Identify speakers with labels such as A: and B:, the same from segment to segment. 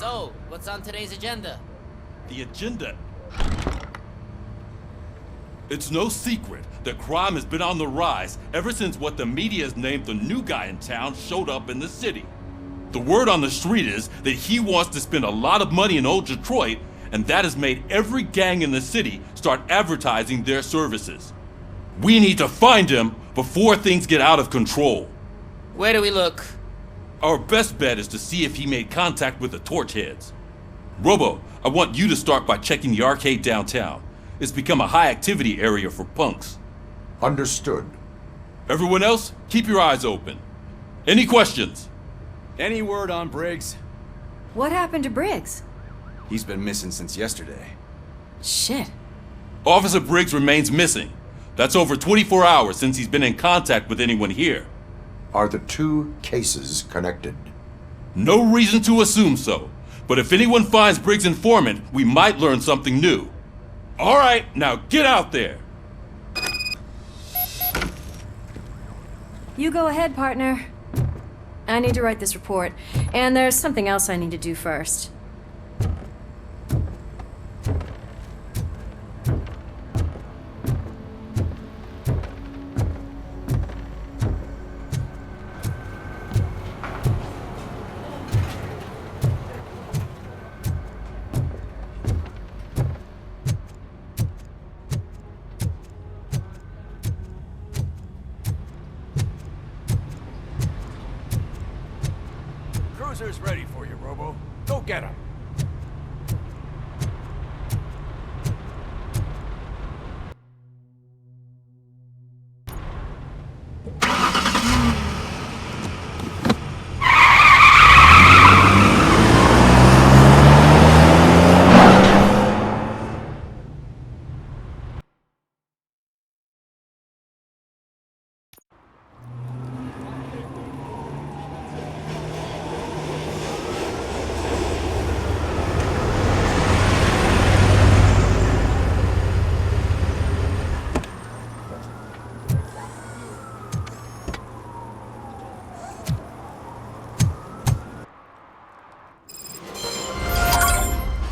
A: So, what's on today's agenda?
B: The agenda. It's no secret that crime has been on the rise ever since what the media has named the new guy in town showed up in the city. The word on the street is that he wants to spend a lot of money in old Detroit, and that has made every gang in the city start advertising their services. We need to find him before things get out of control.
A: Where do we look?
B: Our best bet is to see if he made contact with the torch heads. Robo, I want you to start by checking the arcade downtown. It's become a high-activity area for punks.
C: Understood.
B: Everyone else, keep your eyes open. Any questions?
D: Any word on Briggs?
E: What happened to Briggs?
D: He's been missing since yesterday.
E: Shit.
B: Officer Briggs remains missing. That's over 24 hours since he's been in contact with anyone here.
C: Are the two cases connected?
B: No reason to assume so, but if anyone finds Briggs' informant, we might learn something new. All right, now get out there.
E: You go ahead, partner. I need to write this report, and there's something else I need to do first.
F: Cruiser's ready for you, Robo. Go get him.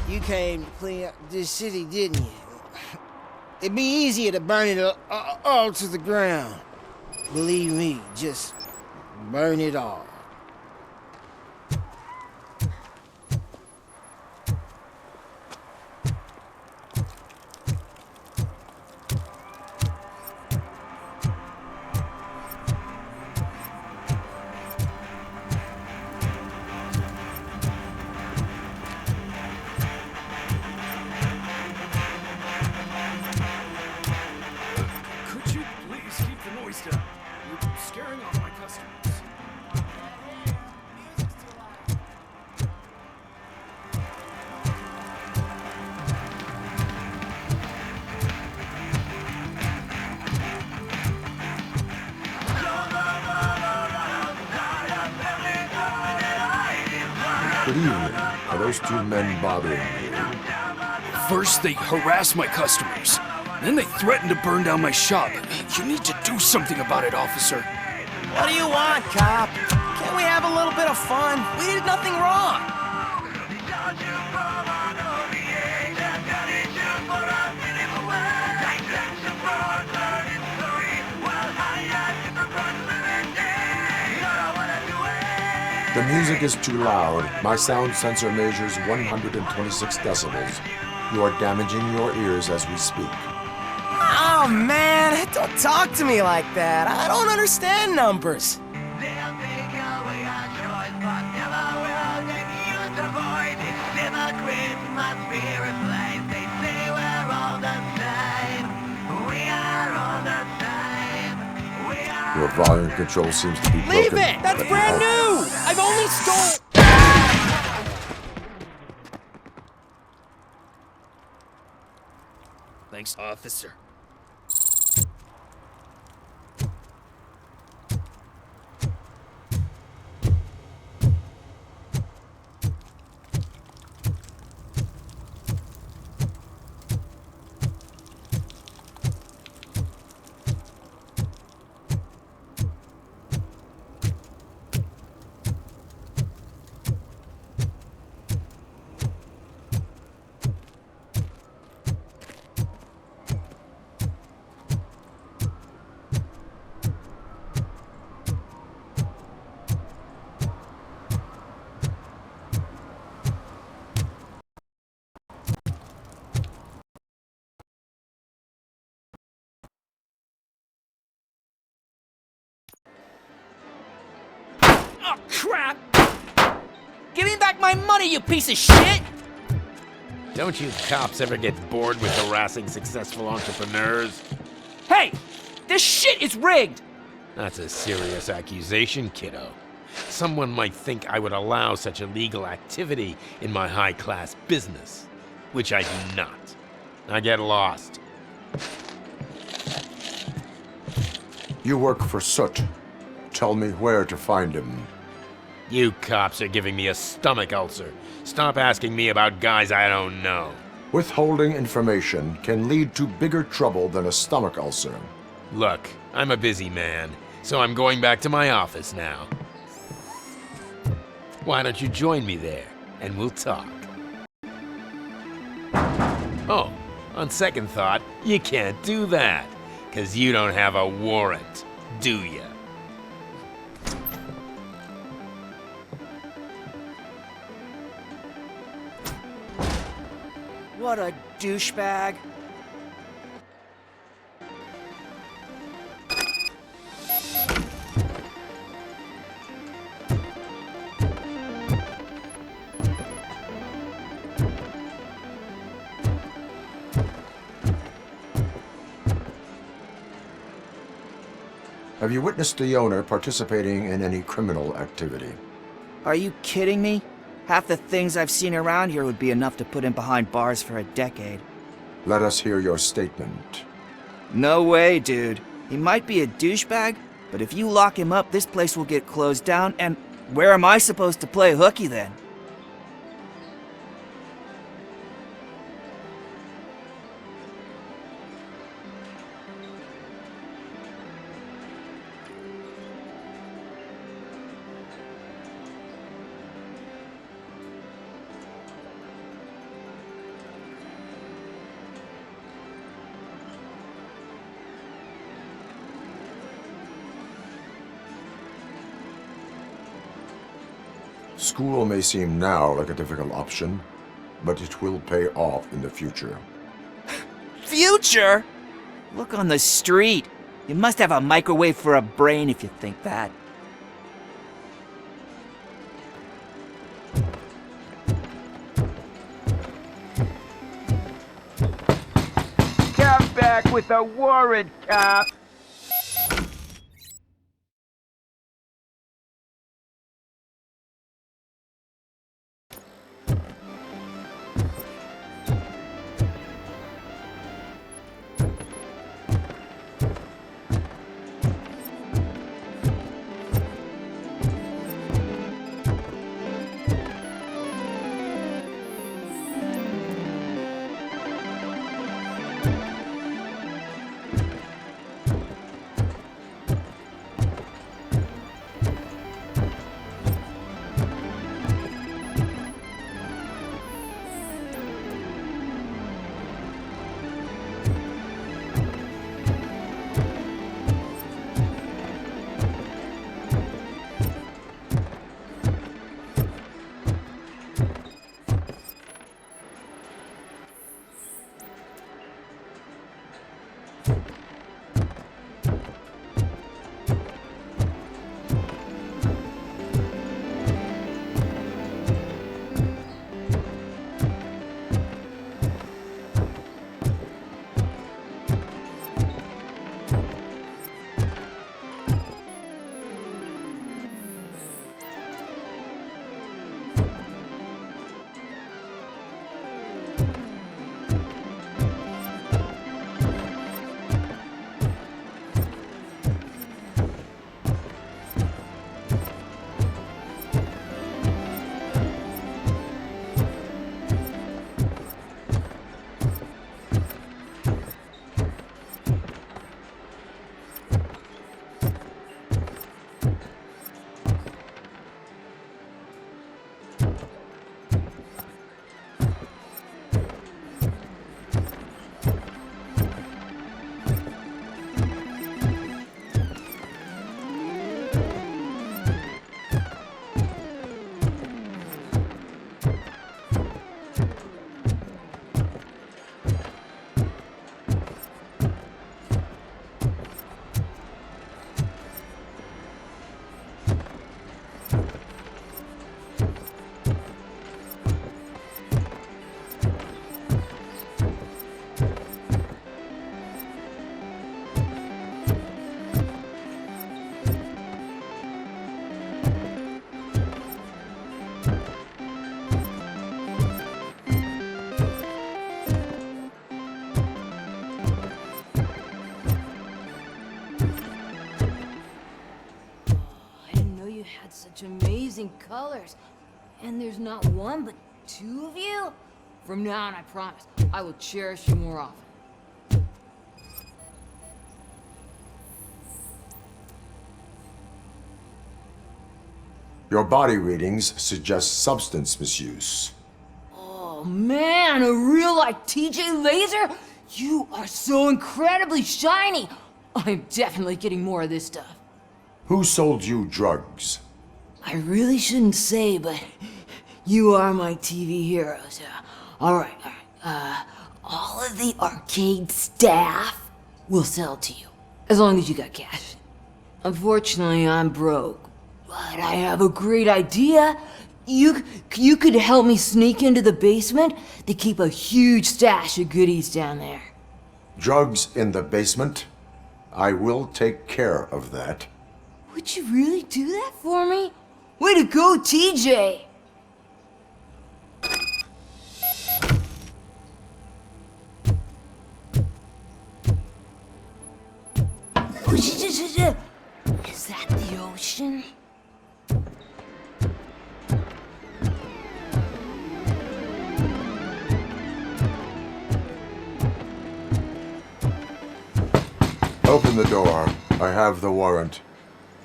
G: You came to clean up this city, didn't you? It'd be easier to burn it all to the ground. Believe me, just burn it all.
F: Could you please keep the noise down? You're scaring off my customers.
C: Good evening. Are those two men bothering you?
F: First, they harass my customers. Then they threaten to burn down my shop. You need to do something about it, officer.
A: What do you want, cop? Can't we have a little bit of fun? We did nothing wrong.
C: The music is too loud. My sound sensor measures 126 decibels. You are damaging your ears as we speak.
A: Oh, man, don't talk to me like that. I don't understand numbers.
C: Your volume control seems to be broken.
A: Leave it! That's brand new! I've only stole... Thanks, officer.
H: back my money, you piece of shit!
I: Don't you cops ever get bored with harassing successful entrepreneurs?
H: Hey! This shit is rigged!
I: That's a serious accusation, kiddo. Someone might think I would allow such illegal activity in my high-class business, which I do not. Now get lost.
C: You work for Soot. Tell me where to find him.
I: You cops are giving me a stomach ulcer. Stop asking me about guys I don't know.
C: Withholding information can lead to bigger trouble than a stomach ulcer.
I: Look, I'm a busy man, so I'm going back to my office now. Why don't you join me there, and we'll talk. Oh, on second thought, you can't do that, 'cause you don't have a warrant, do ya?
H: What a douchebag.
C: Have you witnessed the owner participating in any criminal activity?
H: Are you kidding me? Half the things I've seen around here would be enough to put him behind bars for a decade.
C: Let us hear your statement.
H: No way, dude. He might be a douchebag, but if you lock him up, this place will get closed down, and where am I supposed to play hooky then?
C: School may seem now like a difficult option, but it will pay off in the future.
H: Future? Look on the street. You must have a microwave for a brain if you think that.
J: Come back with a warrant, cop!
K: in colors. And there's not one, but two of you? From now on, I promise, I will cherish you more often.
C: Your body readings suggest substance misuse.
K: Oh man, a real-life TJ Laser? You are so incredibly shiny! I'm definitely getting more of this stuff.
C: Who sold you drugs?
K: I really shouldn't say, but you are my TV heroes. Alright. All of the arcade staff will sell to you, as long as you got cash. Unfortunately, I'm broke, but I have a great idea. You could help me sneak into the basement. They keep a huge stash of goodies down there.
C: Drugs in the basement? I will take care of that.
K: Would you really do that for me? Way to go, TJ! Is that the ocean?
C: Open the door. I have the warrant.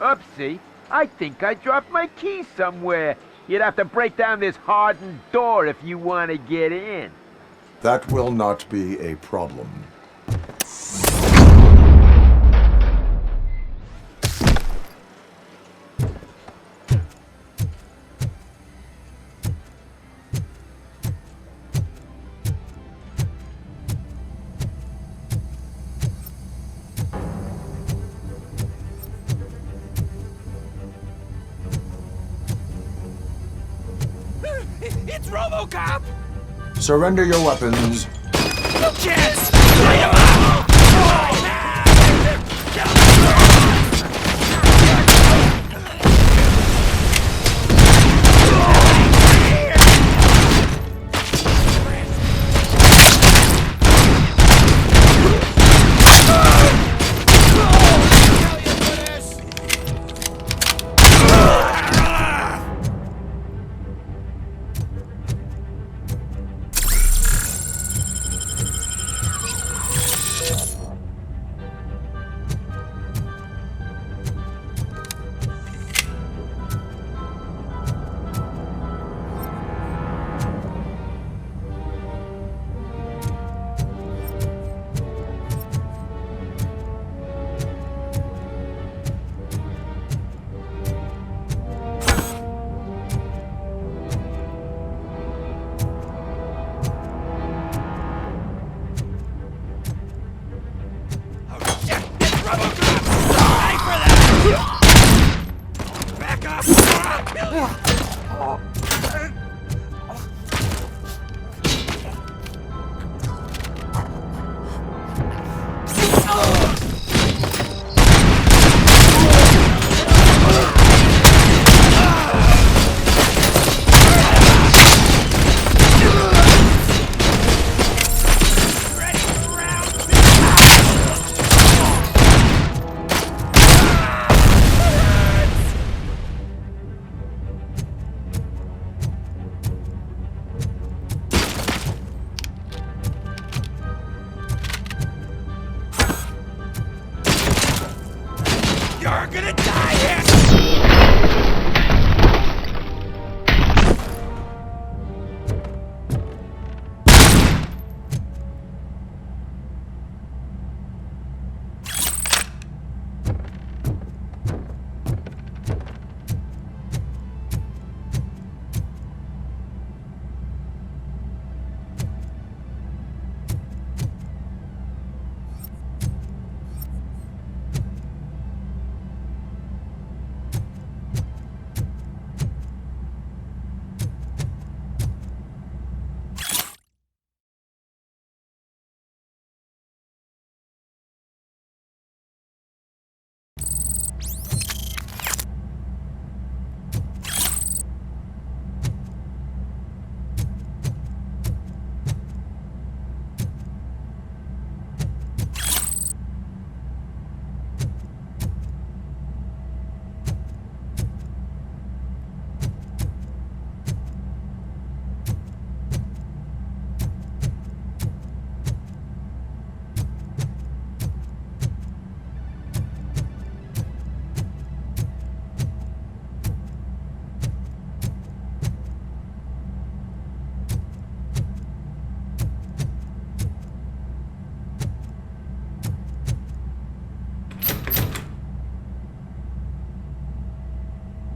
J: Oopsie. I think I dropped my key somewhere. You'd have to break down this hardened door if you want to get in.
C: That will not be a problem.
F: It's Robocop!
C: Surrender your weapons.
F: You can't spray him out!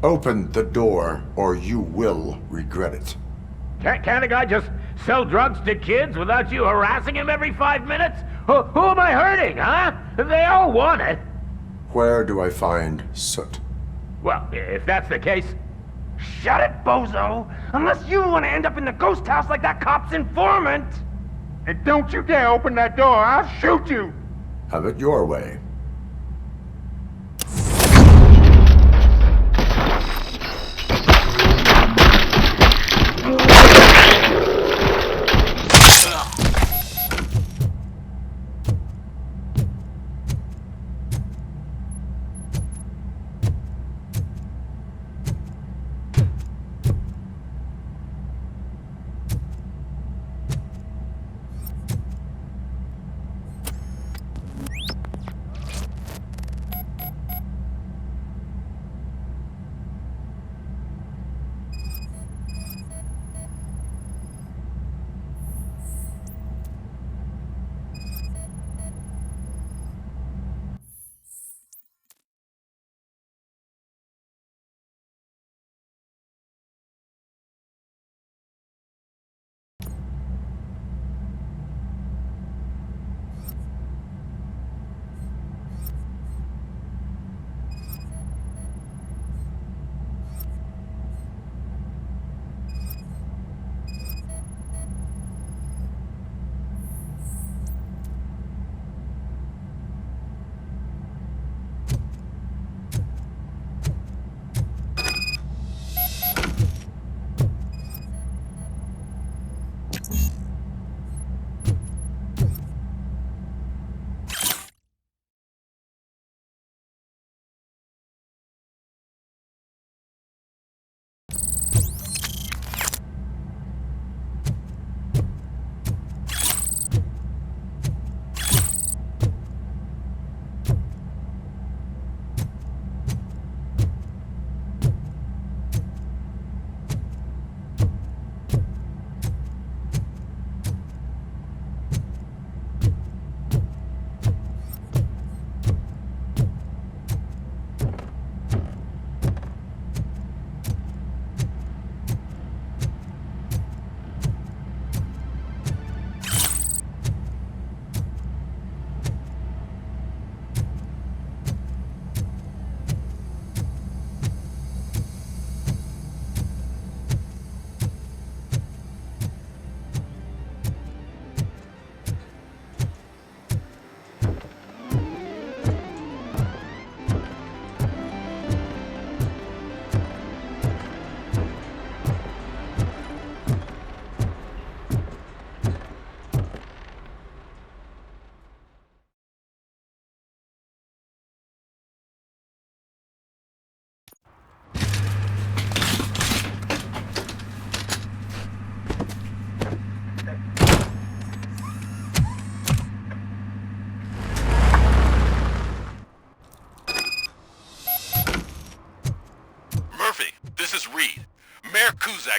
C: Open the door, or you will regret it.
J: Can't a guy just sell drugs to kids without you harassing him every 5 minutes? Who am I hurting, huh? They all want it.
C: Where do I find Soot?
J: Well, if that's the case... Shut it, bozo! Unless you want to end up in the ghost house like that cop's informant! And don't you dare open that door, I'll shoot you!
C: Have it your way.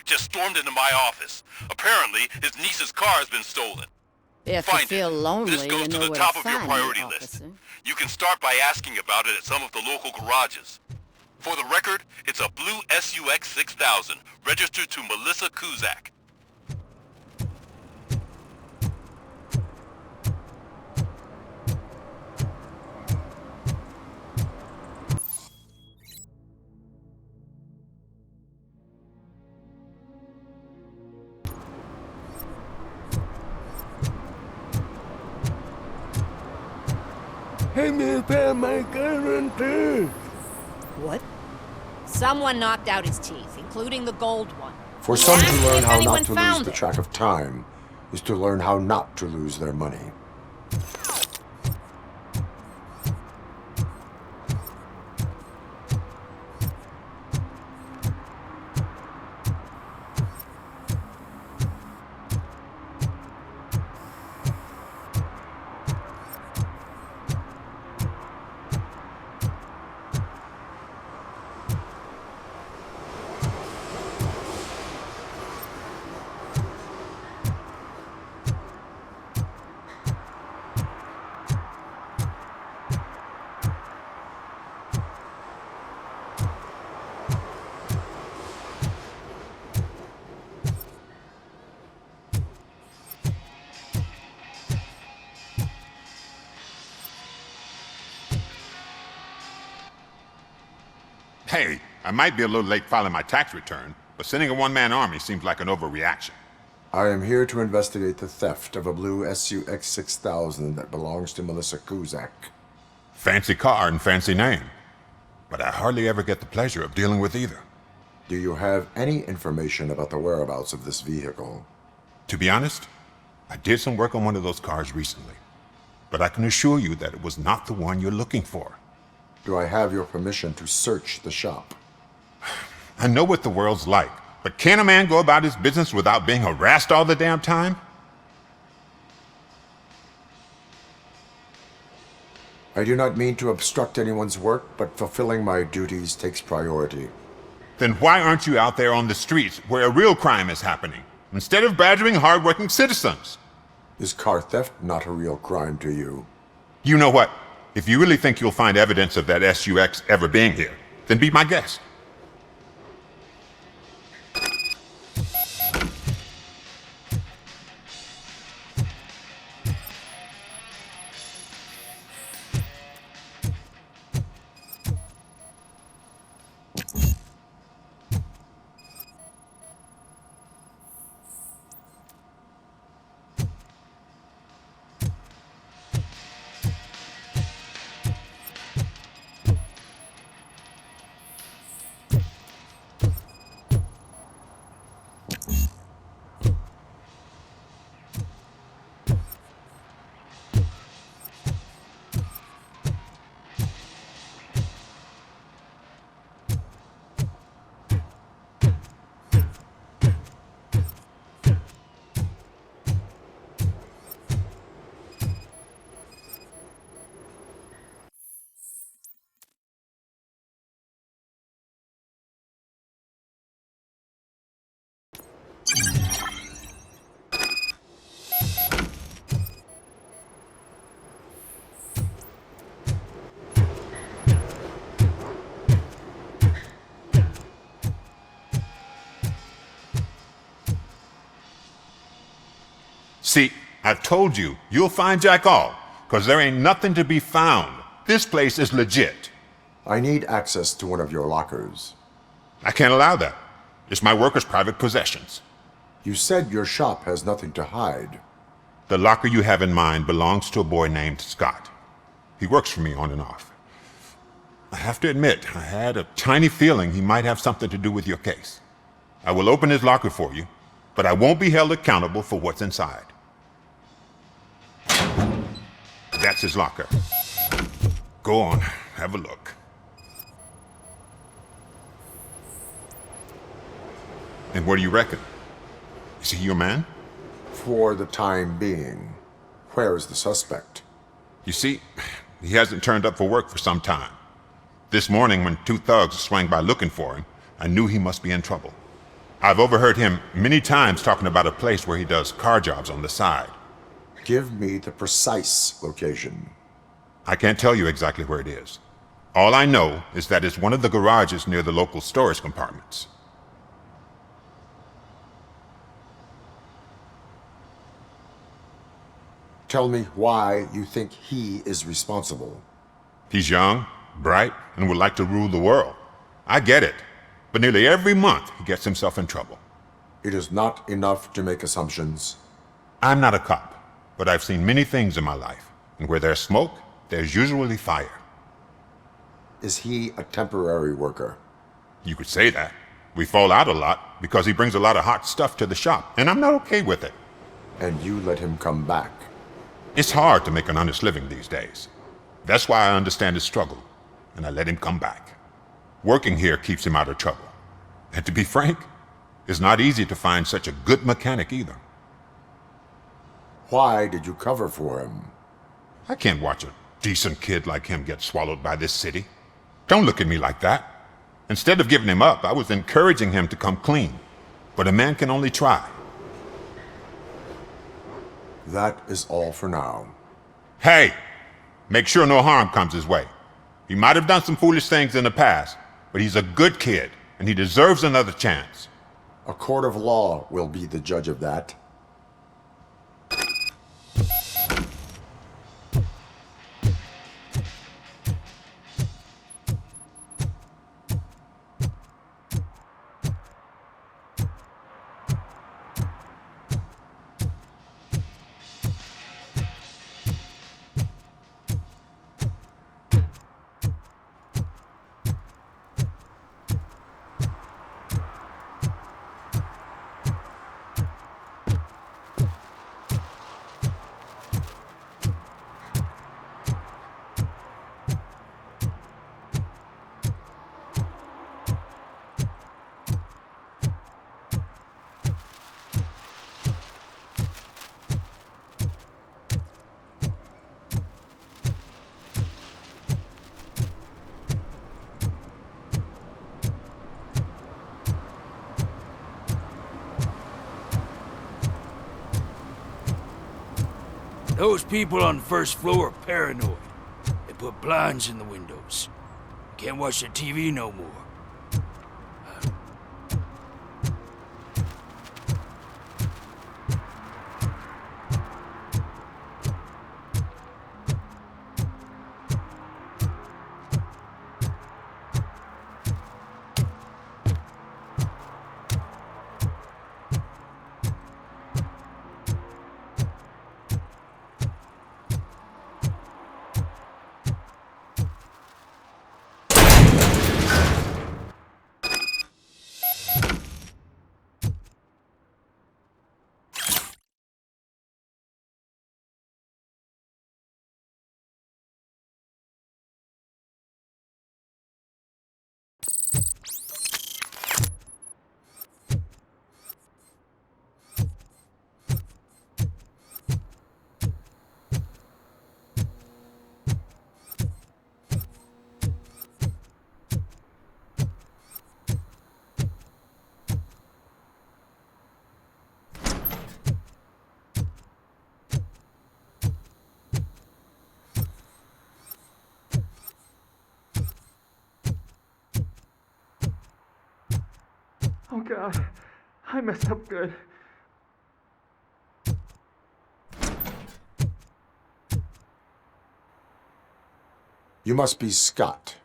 B: just stormed into my office. Apparently, his niece's car has been stolen.
L: If you feel lonely,
B: this goes
L: you
B: to
L: know
B: the
L: where
B: top
L: to
B: of your
L: find
B: priority
L: me,
B: list.
L: officer.
B: You can start by asking about it at some of the local garages. For the record, it's a blue SUX 6000, registered to Melissa Kuzak.
L: What? Someone knocked out his teeth, including the gold one.
C: For some to
L: Ask me
C: learn
L: if
C: how
L: anyone
C: not to lose
L: found
C: the
L: it.
C: track of time is to learn how not to lose their money.
M: Hey, I might be a little late filing my tax return, but sending a one-man army seems like an overreaction.
C: I am here to investigate the theft of a blue SUX 6000 that belongs to Melissa Kuzak.
M: Fancy car and fancy name, but I hardly ever get the pleasure of dealing with either.
C: Do you have any information about the whereabouts of this vehicle?
M: To be honest, I did some work on one of those cars recently, but I can assure you that it was not the one you're looking for.
C: Do I have your permission to search the shop?
M: I know what the world's like, but can a man go about his business without being harassed all the damn time?
C: I do not mean to obstruct anyone's work, but fulfilling my duties takes priority.
M: Then why aren't you out there on the streets where a real crime is happening, instead of badgering hard-working citizens?
C: Is car theft not a real crime to you?
M: You know what? If you really think you'll find evidence of that SUX ever being here, then be my guest. See, I told you, you'll find Jack all, because there ain't nothing to be found. This place is legit.
C: I need access to one of your lockers.
M: I can't allow that. It's my workers' private possessions.
C: You said your shop has nothing to hide.
M: The locker you have in mind belongs to a boy named Scott. He works for me on and off. I have to admit, I had a tiny feeling he might have something to do with your case. I will open his locker for you, but I won't be held accountable for what's inside. That's his locker. Go on, have a look. And what do you reckon? Is he your man?
C: For the time being. Where is the suspect?
M: You see, he hasn't turned up for work for some time. This morning, when two thugs swang by looking for him, I knew he must be in trouble. I've overheard him many times talking about a place where he does car jobs on the side.
C: Give me the precise location.
M: I can't tell you exactly where it is. All I know is that it's one of the garages near the local storage compartments.
C: Tell me why you think he is responsible.
M: He's young, bright, and would like to rule the world. I get it. But nearly every month, he gets himself in trouble.
C: It is not enough to make assumptions.
M: I'm not a cop, but I've seen many things in my life. And where there's smoke, there's usually fire.
C: Is he a temporary worker?
M: You could say that. We fall out a lot because he brings a lot of hot stuff to the shop, and I'm not okay with it.
C: And you let him come back?
M: It's hard to make an honest living these days. That's why I understand his struggle, and I let him come back. Working here keeps him out of trouble. And to be frank, it's not easy to find such a good mechanic either.
C: Why did you cover for him?
M: I can't watch a decent kid like him get swallowed by this city. Don't look at me like that. Instead of giving him up, I was encouraging him to come clean. But a man can only try.
C: That is all for now.
M: Hey! Make sure no harm comes his way. He might have done some foolish things in the past, but he's a good kid, and he deserves another chance.
C: A court of law will be the judge of that.
F: Those people on the first floor are paranoid. They put blinds in the windows. Can't watch the TV no more.
N: Oh God, I messed up good.
C: You must be Scott.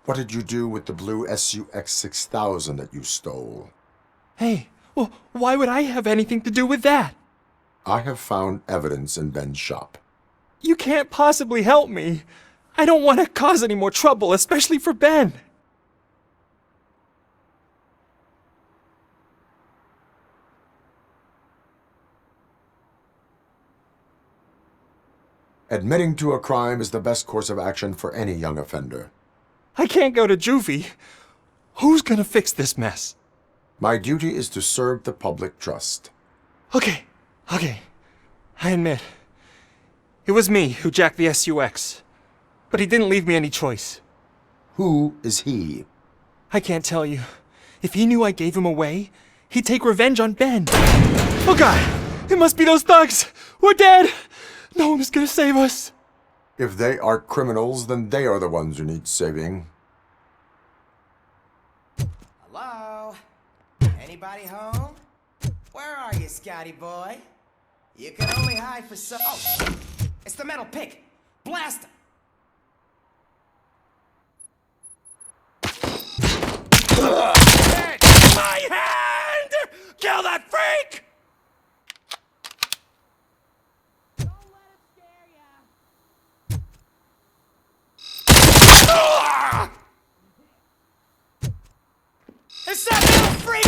C: What did you do with the blue SUX 6000 that you stole?
N: Hey, well, why would I have anything to do with that?
C: I have found evidence in Ben's shop.
N: You can't possibly help me. I don't want to cause any more trouble, especially for Ben.
C: Admitting to a crime is the best course of action for any young offender.
N: I can't go to juvie. Who's gonna fix this mess?
C: My duty is to serve the public trust.
N: Okay. I admit. It was me who jacked the SUX. But he didn't leave me any choice.
C: Who is he?
N: I can't tell you. If he knew I gave him away, he'd take revenge on Ben. Oh God! It must be those thugs! We're dead! No one is gonna save us.
C: If they are criminals, then they are the ones who need saving.
A: Hello? Anybody home? Where are you, Scotty boy? You can only hide for so— Oh! It's the metal pick! Blast him!
N: My hand! Kill that freak!
A: It's that little freak!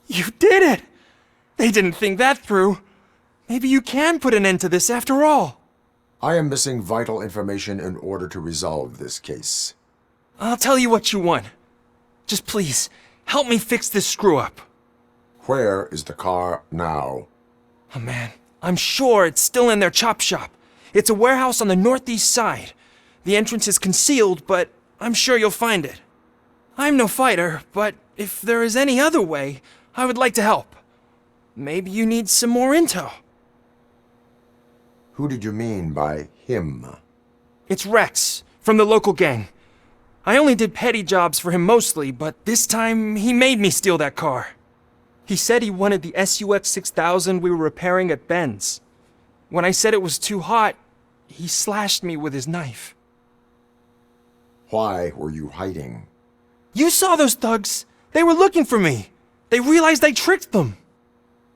N: You did it! They didn't think that through. Maybe you can put an end to this after all.
C: I am missing vital information in order to resolve this case.
N: I'll tell you what you want. Just please, help me fix this screw-up.
C: Where is the car now?
N: Oh man, I'm sure it's still in their chop shop. It's a warehouse on the northeast side. The entrance is concealed, but I'm sure you'll find it. I'm no fighter, but if there is any other way, I would like to help. Maybe you need some more intel.
C: Who did you mean by him?
N: It's Rex, from the local gang. I only did petty jobs for him mostly, but this time he made me steal that car. He said he wanted the SUX 6000 we were repairing at Ben's. When I said it was too hot, he slashed me with his knife.
C: Why were you hiding?
N: You saw those thugs! They were looking for me! They realized I tricked them!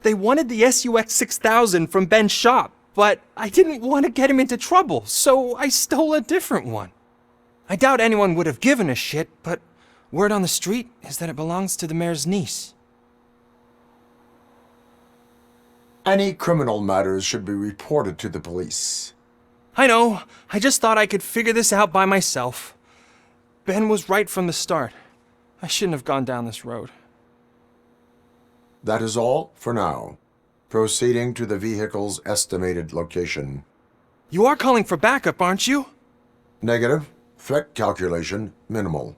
N: They wanted the SUX 6000 from Ben's shop, but I didn't want to get him into trouble, so I stole a different one. I doubt anyone would have given a shit, but word on the street is that it belongs to the mayor's niece.
C: Any criminal matters should be reported to the police.
N: I know. I just thought I could figure this out by myself. Ben was right from the start. I shouldn't have gone down this road.
C: That is all for now. Proceeding to the vehicle's estimated location.
N: You are calling for backup, aren't you?
C: Negative. Threat calculation minimal.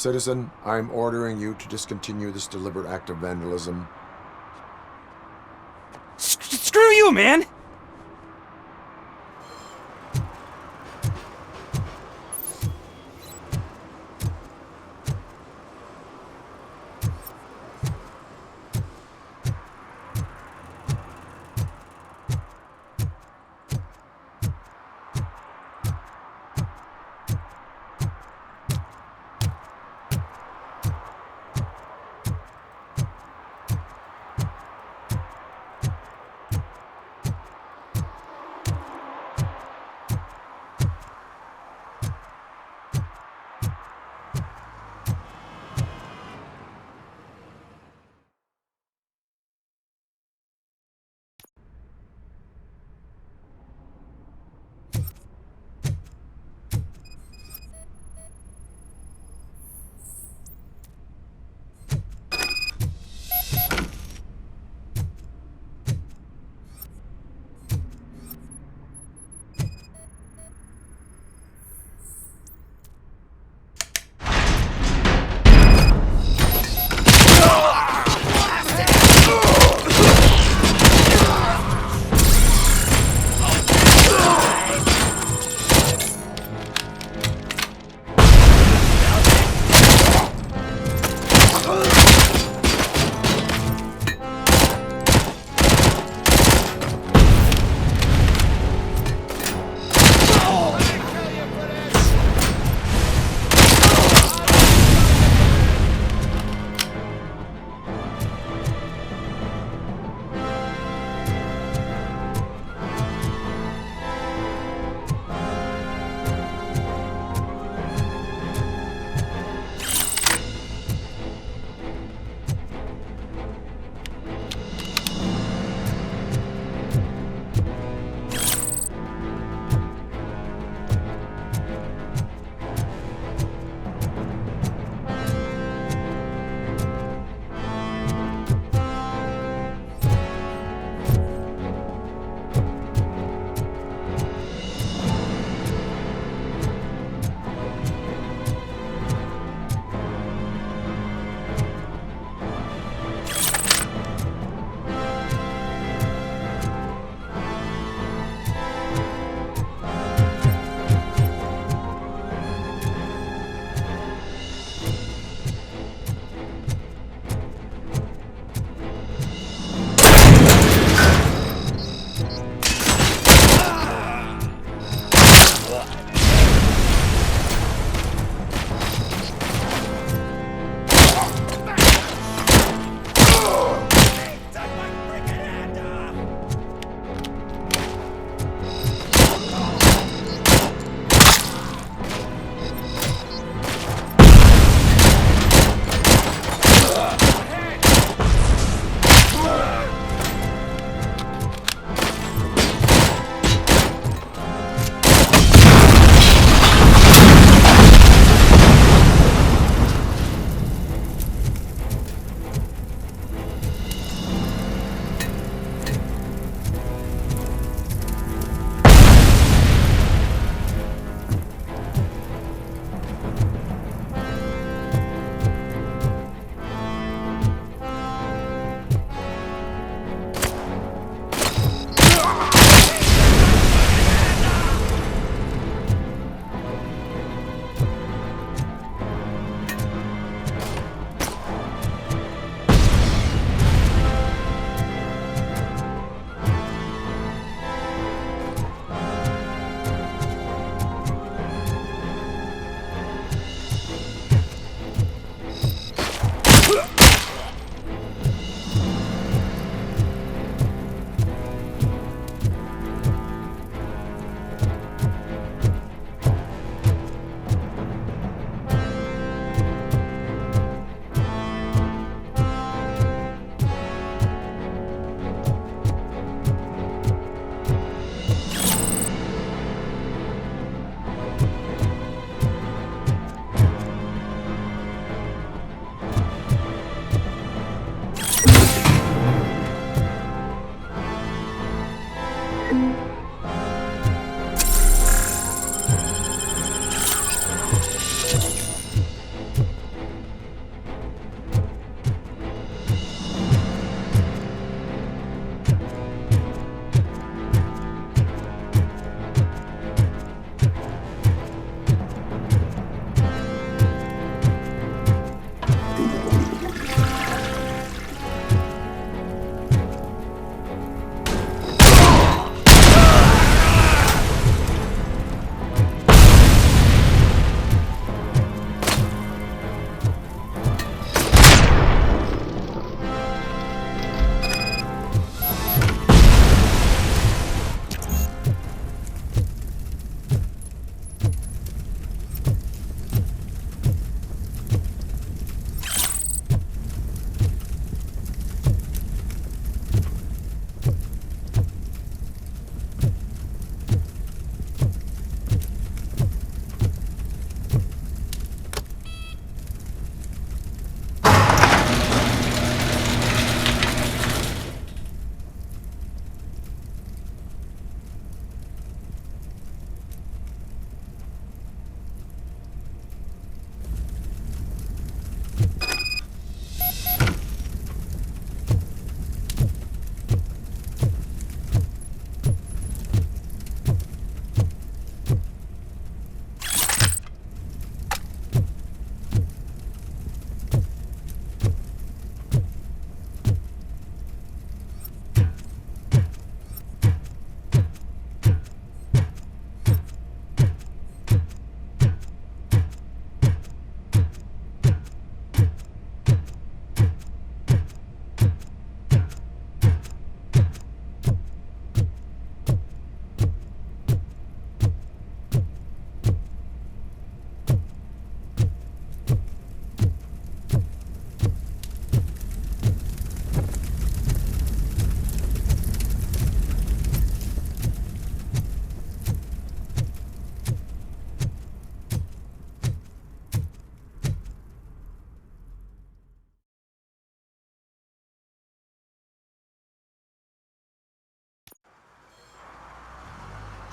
C: Citizen, I'm ordering you to discontinue this deliberate act of vandalism.
H: Screw you, man!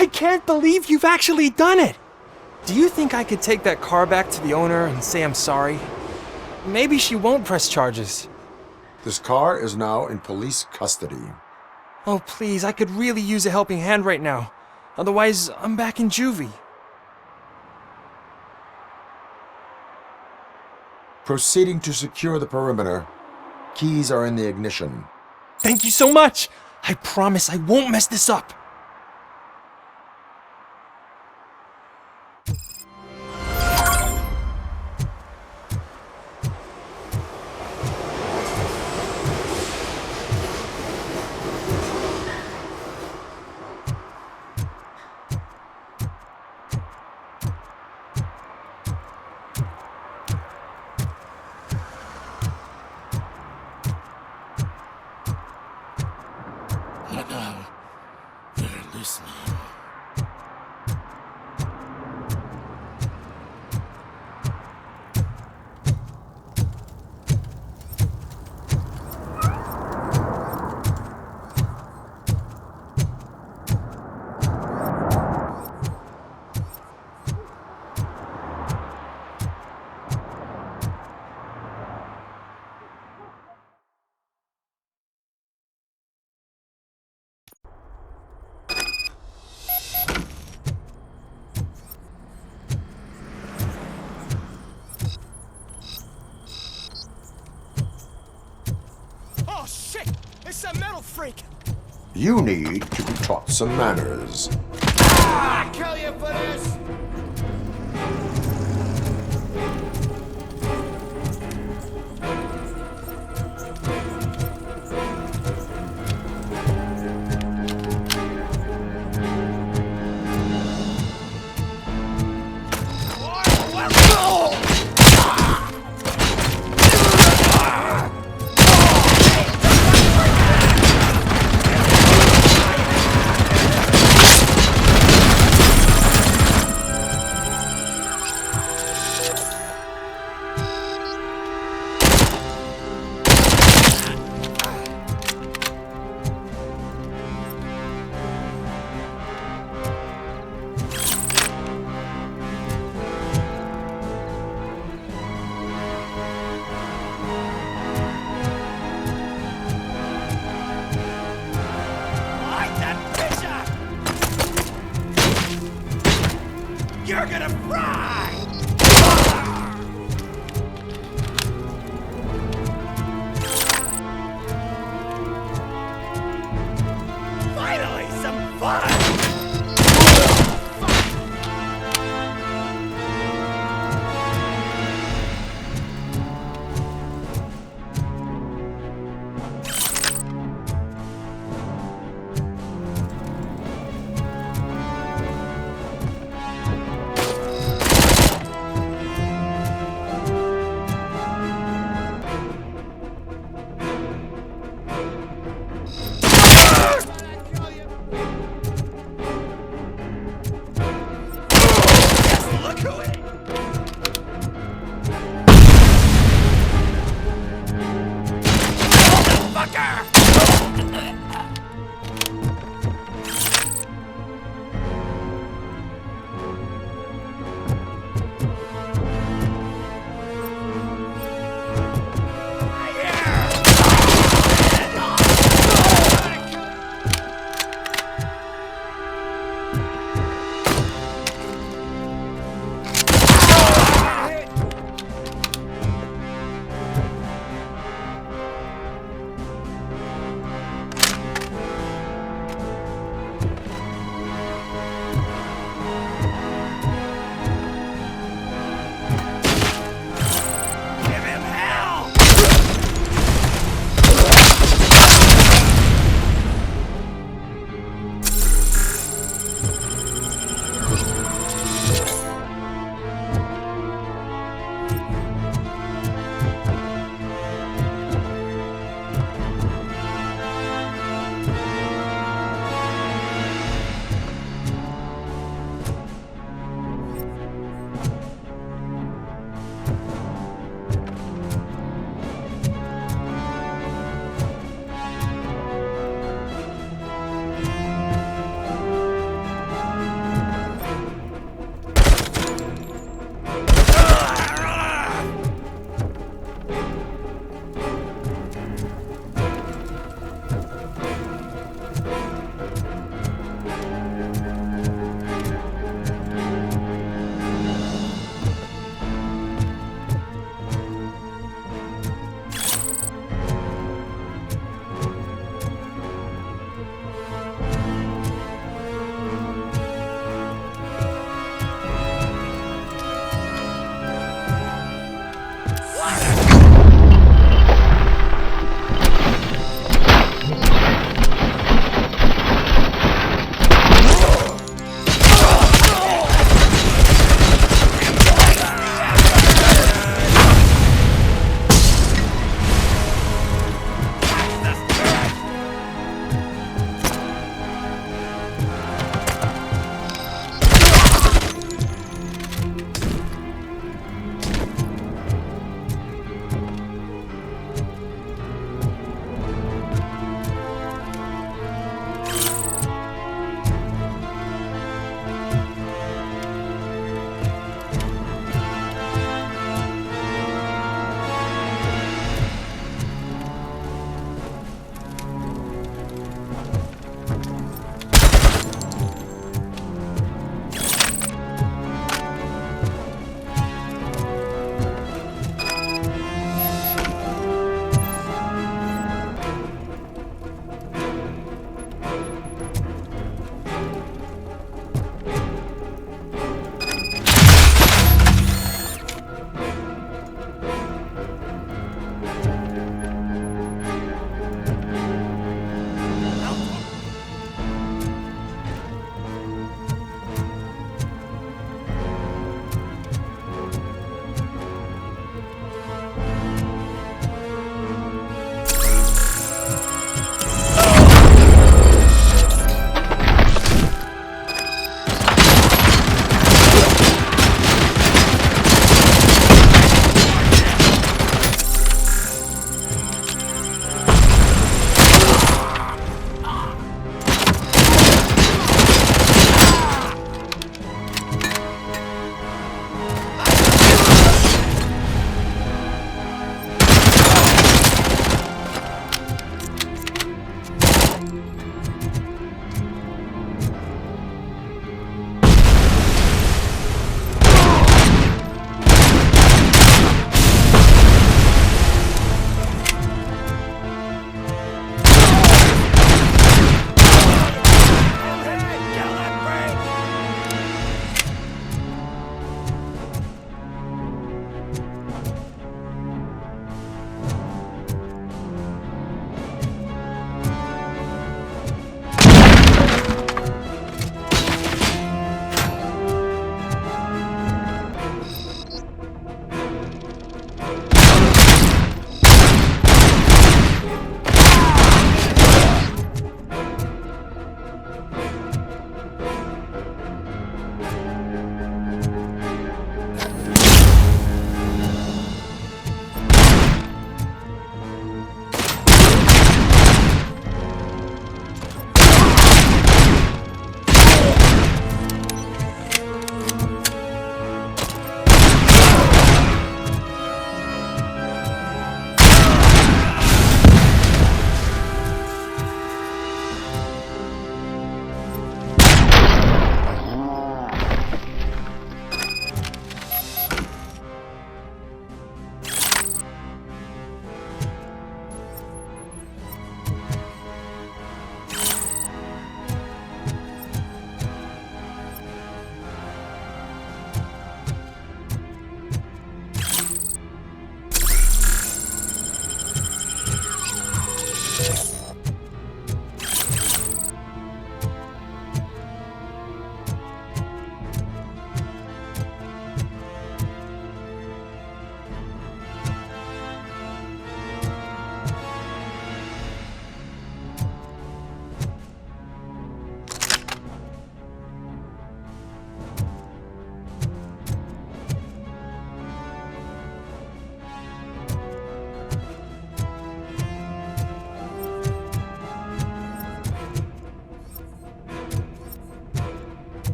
N: I can't believe you've actually done it! Do you think I could take that car back to the owner and say I'm sorry? Maybe she won't press charges.
C: This car is now in police custody.
N: Oh, please, I could really use a helping hand right now. Otherwise, I'm back in juvie.
C: Proceeding to secure the perimeter. Keys are in the ignition.
N: Thank you so much! I promise I won't mess this up.
A: Oh shit! It's a metal freak!
C: You need to be taught some manners.
A: I'll kill you for this!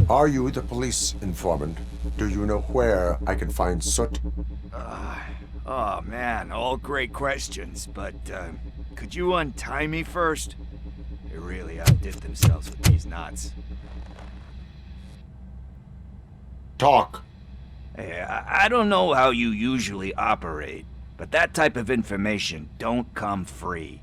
C: Are you the police informant? Do you know where I can find Soot?
H: Oh man, all great questions, but could you untie me first? They really outdid themselves with these knots.
C: Talk.
H: Hey, I don't know how you usually operate, but that type of information don't come free.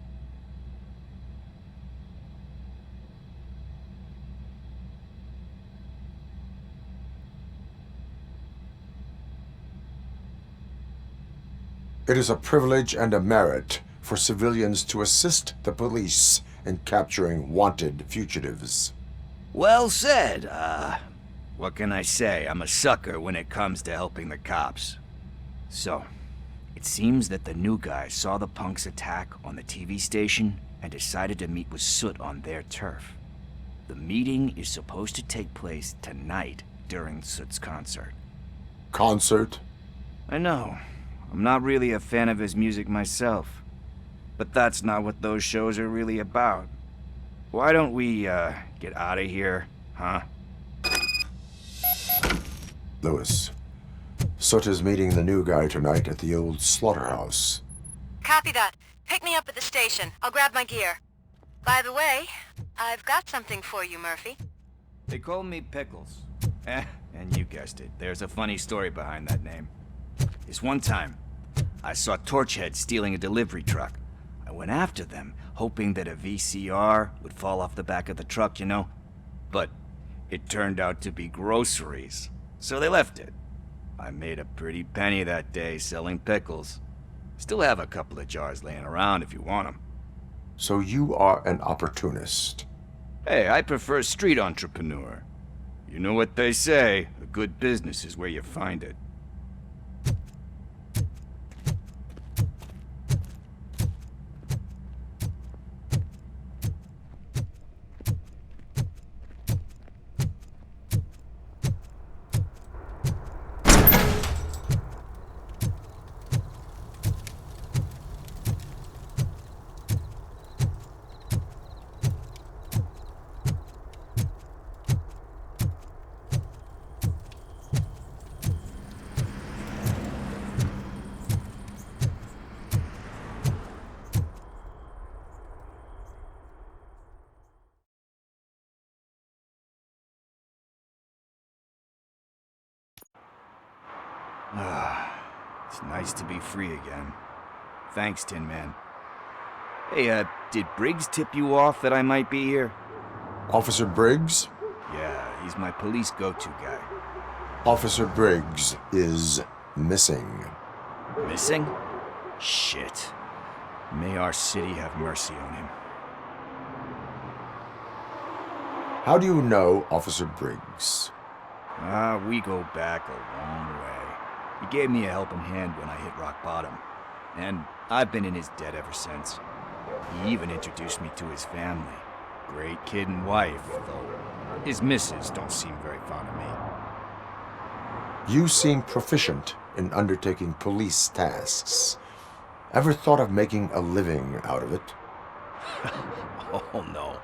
C: It is a privilege and a merit for civilians to assist the police in capturing wanted fugitives.
H: Well said. What can I say? I'm a sucker when it comes to helping the cops. So, it seems that the new guy saw the punks' attack on the TV station and decided to meet with Soot on their turf. The meeting is supposed to take place tonight during Soot's concert.
C: Concert?
H: I know. I'm not really a fan of his music myself. But that's not what those shows are really about. Why don't we, get out of here, huh?
C: Lewis, Soot is meeting the new guy tonight at the old slaughterhouse.
O: Copy that. Pick me up at the station. I'll grab my gear. By the way, I've got something for you, Murphy.
H: They call me Pickles. And you guessed it. There's a funny story behind that name. This one time, I saw Torchhead stealing a delivery truck. I went after them, hoping that a VCR would fall off the back of the truck, you know? But it turned out to be groceries. So they left it. I made a pretty penny that day selling pickles. Still have a couple of jars laying around if you want them.
C: So you are an opportunist.
H: Hey, I prefer street entrepreneur. You know what they say, a good business is where you find it. It's nice to be free again. Thanks, Tin Man. Hey, did Briggs tip you off that I might be here?
C: Officer Briggs?
H: Yeah, he's my police go-to guy.
C: Officer Briggs is missing.
H: Missing? Shit. May our city have mercy on him.
C: How do you know Officer Briggs?
H: We go back a long way. He gave me a helping hand when I hit rock bottom, and I've been in his debt ever since. He even introduced me to his family. Great kid and wife, though his missus don't seem very fond of me.
C: You seem proficient in undertaking police tasks. Ever thought of making a living out of it?
H: Oh no.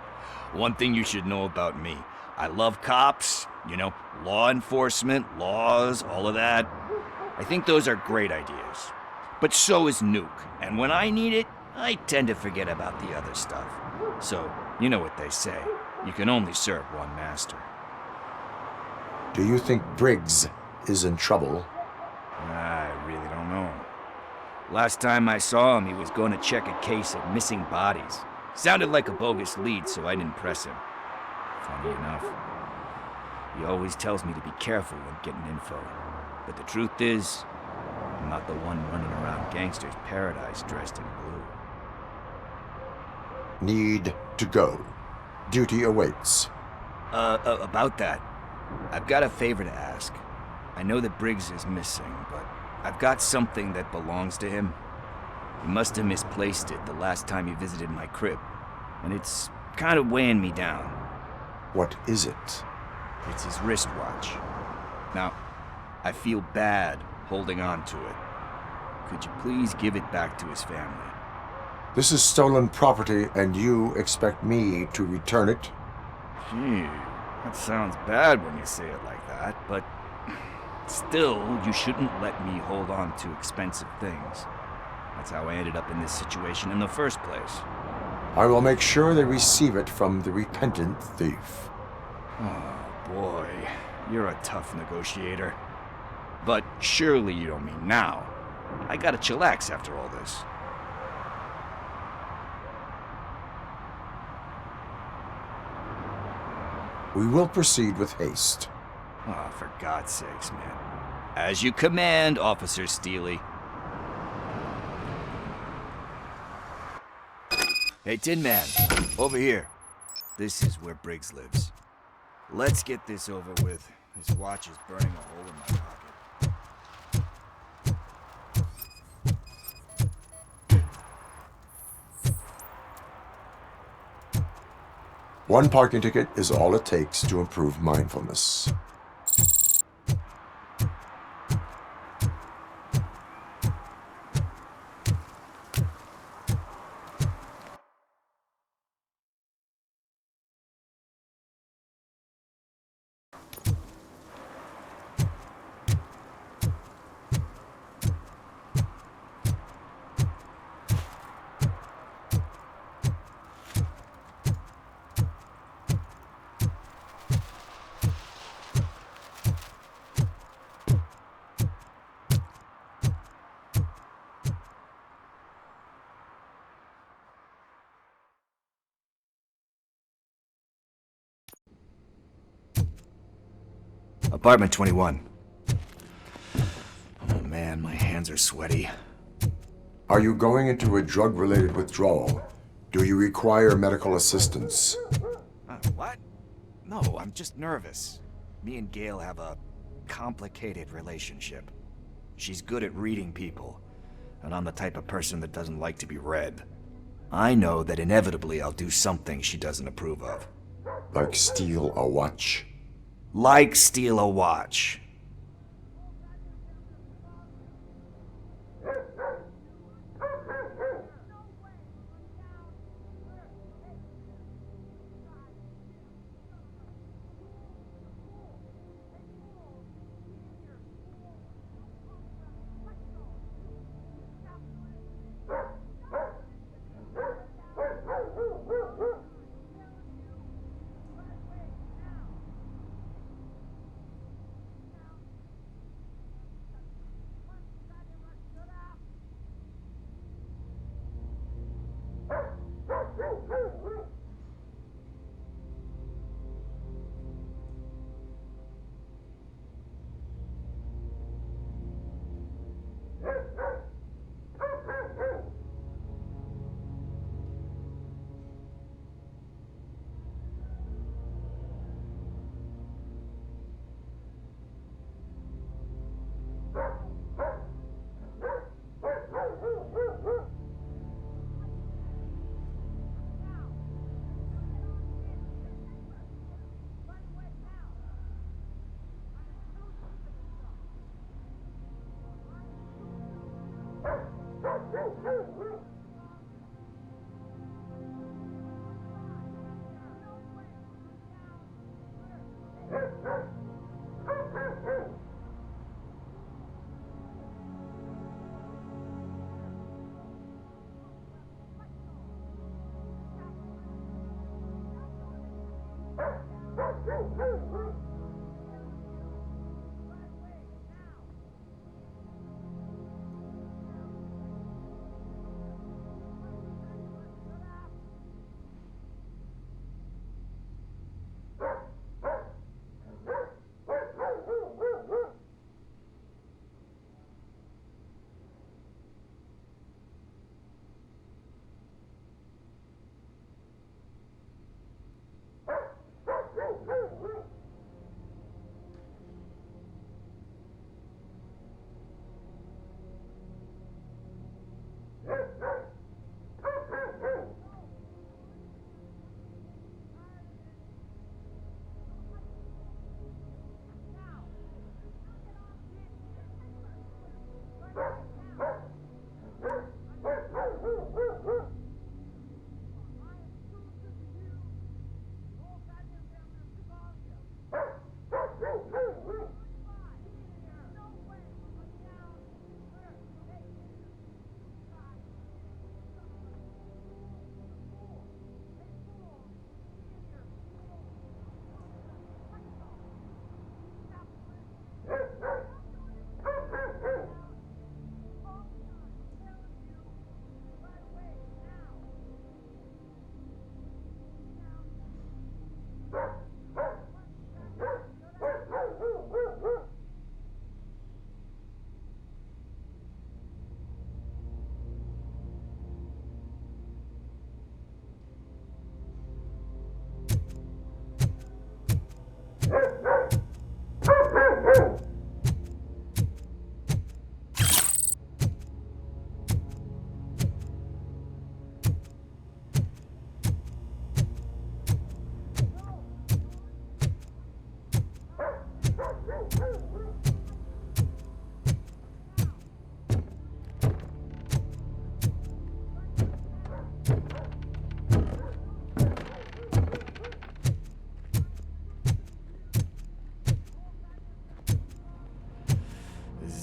H: One thing you should know about me. I love cops, you know, law enforcement, laws, all of that. I think those are great ideas. But so is Nuke, and when I need it, I tend to forget about the other stuff. So, you know what they say. You can only serve one master.
C: Do you think Briggs is in trouble?
H: I really don't know. Last time I saw him, he was going to check a case of missing bodies. Sounded like a bogus lead, so I didn't press him. Funny enough. He always tells me to be careful when getting info. But the truth is, I'm not the one running around gangster's paradise dressed in blue.
C: Need to go. Duty awaits.
H: About that, I've got a favor to ask. I know that Briggs is missing, but I've got something that belongs to him. He must have misplaced it the last time he visited my crib, and it's kind of weighing me down.
C: What is it?
H: It's his wristwatch. Now, I feel bad holding on to it. Could you please give it back to his family?
C: This is stolen property, and you expect me to return it?
H: Gee, That sounds bad when you say it like that, but still, you shouldn't let me hold on to expensive things. That's how I ended up in this situation in the first place.
C: I will make sure they receive it from the repentant thief.
H: Oh boy, you're a tough negotiator. But surely you don't mean now. I gotta chillax after all this.
C: We will proceed with haste.
H: Oh, for God's sakes, man. As you command, Officer Steely. Hey, Tin Man, over here. This is where Briggs lives. Let's get this over with. His watch is burning a hole in my pocket.
C: One parking ticket is all it takes to improve mindfulness.
H: Apartment 21. Oh man, my hands are sweaty.
C: Are you going into a drug-related withdrawal? Do you require medical assistance?
H: What? No, I'm just nervous. Me and Gail have a complicated relationship. She's good at reading people, and I'm the type of person that doesn't like to be read. I know that inevitably I'll do something she doesn't approve of.
C: Like steal a watch?
H: Like steal a watch.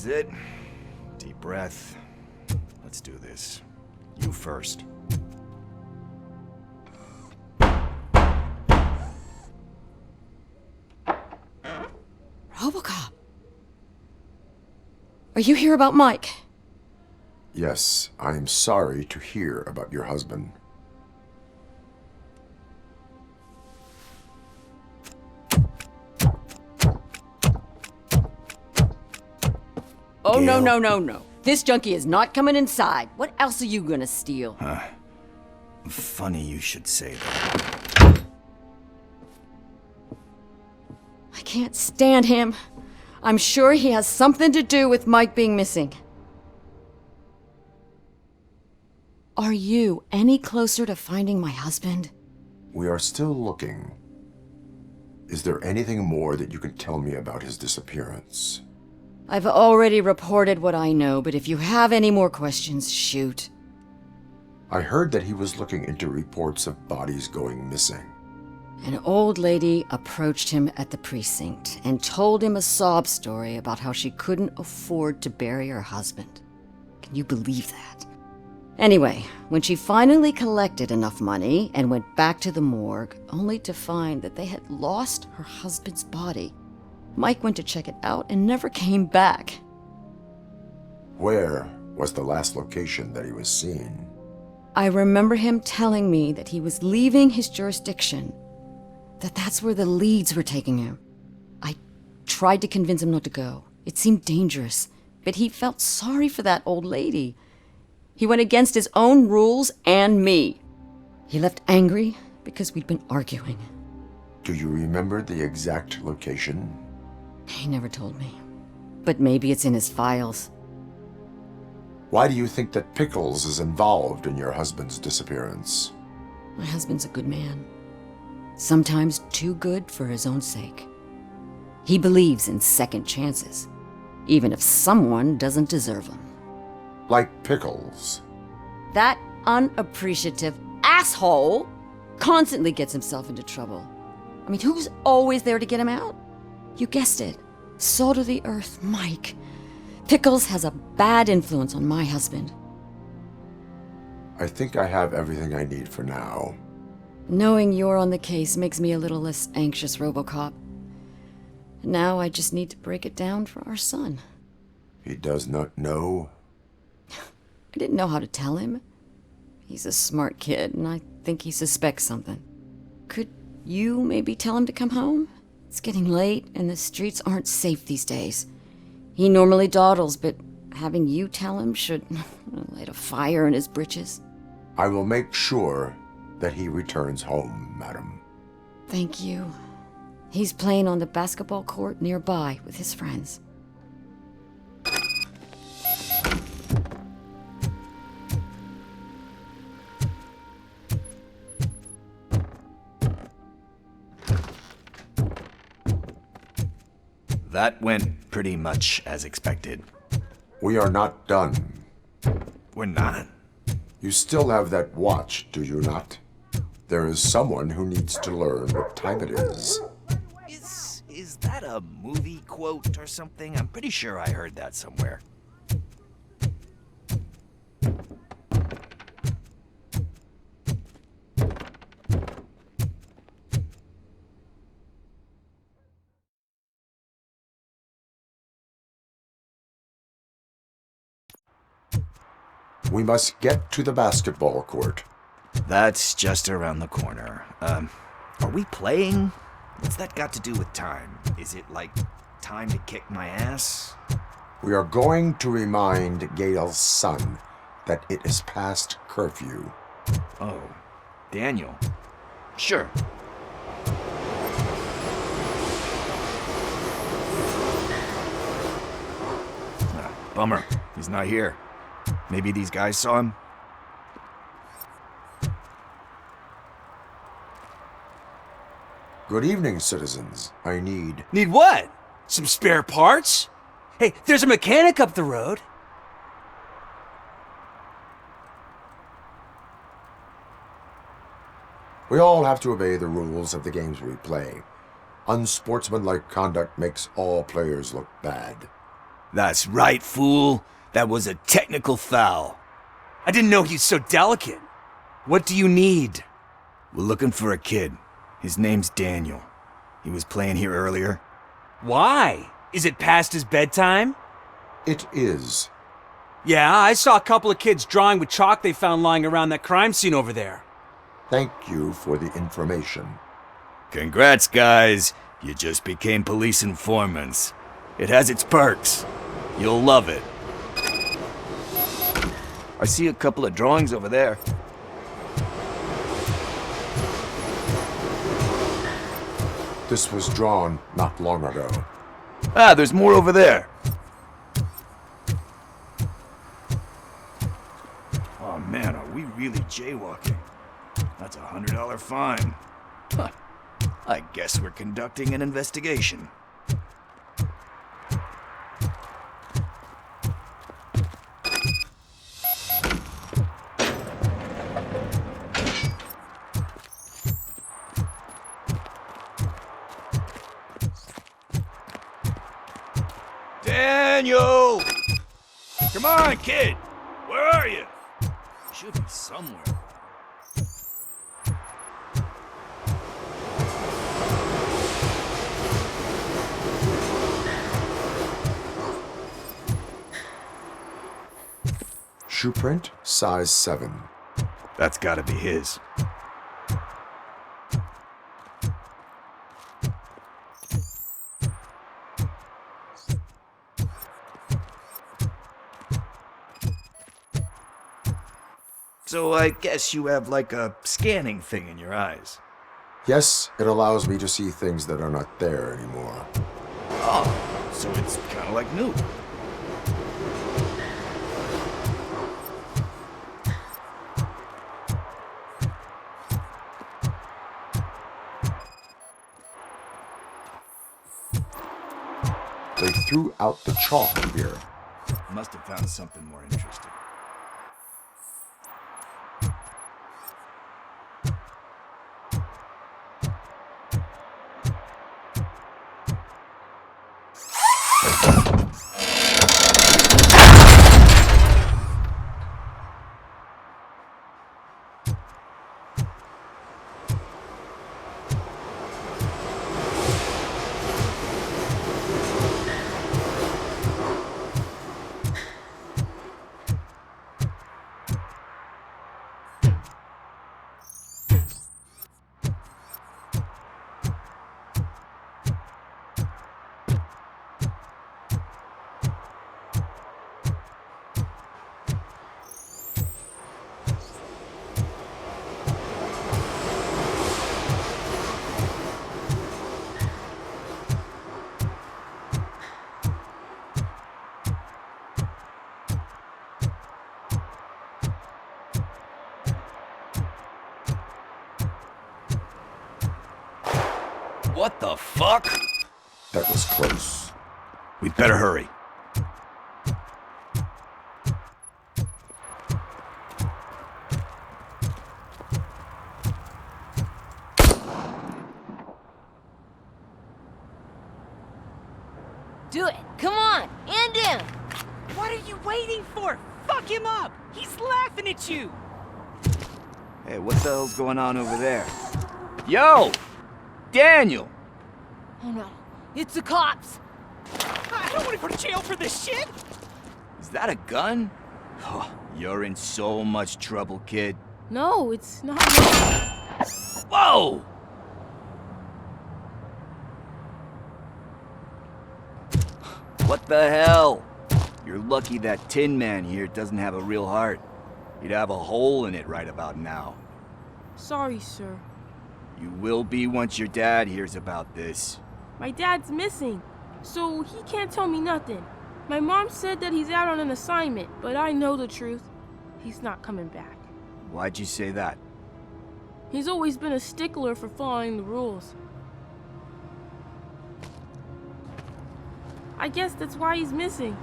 H: is it. Deep breath. Let's do this. You first.
K: Robocop. Are you here about Mike?
C: Yes, I am sorry to hear about your husband.
K: Oh, no. This junkie is not coming inside. What else are you gonna steal?
H: Funny you should say that.
K: I can't stand him. I'm sure he has something to do with Mike being missing. Are you any closer to finding my husband?
C: We are still looking. Is there anything more that you can tell me about his disappearance?
K: I've already reported what I know, but if you have any more questions, shoot.
C: I heard that he was looking into reports of bodies going missing.
K: An old lady approached him at the precinct and told him a sob story about how she couldn't afford to bury her husband. Can you believe that? Anyway, when she finally collected enough money and went back to the morgue, only to find that they had lost her husband's body, Mike went to check it out and never came back.
C: Where was the last location that he was seen?
K: I remember him telling me that he was leaving his jurisdiction, that's where the leads were taking him. I tried to convince him not to go. It seemed dangerous, but he felt sorry for that old lady. He went against his own rules and me. He left angry because we'd been arguing.
C: Do you remember the exact location?
K: He never told me, but maybe it's in his files.
C: Why do you think that Pickles is involved in your husband's disappearance?
K: My husband's a good man. Sometimes too good for his own sake. He believes in second chances, even if someone doesn't deserve them.
C: Like Pickles.
K: That unappreciative asshole constantly gets himself into trouble. I mean, who's always there to get him out? You guessed it. Salt of the earth, Mike. Pickles has a bad influence on my husband.
C: I think I have everything I need for now.
K: Knowing you're on the case makes me a little less anxious, Robocop. Now I just need to break it down for our son.
C: He does not know?
K: I didn't know how to tell him. He's a smart kid, and I think he suspects something. Could you maybe tell him to come home? It's getting late, and the streets aren't safe these days. He normally dawdles, but having you tell him should light a fire in his britches.
C: I will make sure that he returns home, madam.
K: Thank you. He's playing on the basketball court nearby with his friends.
H: That went pretty much as expected.
C: We are not done.
H: We're not?
C: You still have that watch, do you not? There is someone who needs to learn what time it is.
H: Is that a movie quote or something? I'm pretty sure I heard that somewhere.
C: We must get to the basketball court.
H: That's just around the corner. Are we playing? What's that got to do with time? Is it like time to kick my ass?
C: We are going to remind Gail's son that it is past curfew.
H: Oh, Daniel. Sure. Bummer. He's not here. Maybe these guys saw him?
C: Good evening, citizens. I need...
P: Need what? Some spare parts? Hey, there's a mechanic up the road.
C: We all have to obey the rules of the games we play. Unsportsmanlike conduct makes all players look bad.
H: That's right, fool. That was a technical foul.
P: I didn't know he's so delicate. What do you need?
H: We're looking for a kid. His name's Daniel. He was playing here earlier.
P: Why? Is it past his bedtime?
C: It is.
P: Yeah, I saw a couple of kids drawing with chalk they found lying around that crime scene over there.
C: Thank you for the information.
H: Congrats, guys. You just became police informants. It has its perks. You'll love it. I see a couple of drawings over there.
C: This was drawn not long ago.
H: Ah, there's more over there. Oh man, are we really jaywalking? That's a $100 fine. Huh. I guess we're conducting an investigation. Daniel! Come on, kid! Where are you? Should be somewhere.
C: Shoe print, size 7.
H: That's gotta be his. So I guess you have like a scanning thing in your eyes.
C: Yes, it allows me to see things that are not there anymore.
H: Oh, so it's kind of like new.
C: They threw out the chalk here.
H: Must have found something more interesting. What the fuck?
C: That was close.
H: We'd better hurry.
L: Do it. Come on. End him.
Q: What are you waiting for? Fuck him up. He's laughing at you.
H: Hey, what the hell's going on over there? Yo! Daniel!
L: Oh no. It's the cops.
Q: I don't want to go to jail for this shit.
H: Is that a gun? Oh, you're in so much trouble, kid.
E: No, it's not.
H: Whoa! What the hell? You're lucky that Tin Man here doesn't have a real heart. He'd have a hole in it right about now.
R: Sorry, sir.
H: You will be once your dad hears about this.
R: My dad's missing, so he can't tell me nothing. My mom said that he's out on an assignment, but I know the truth. He's not coming back.
H: Why'd you say that?
R: He's always been a stickler for following the rules. I guess that's why he's missing.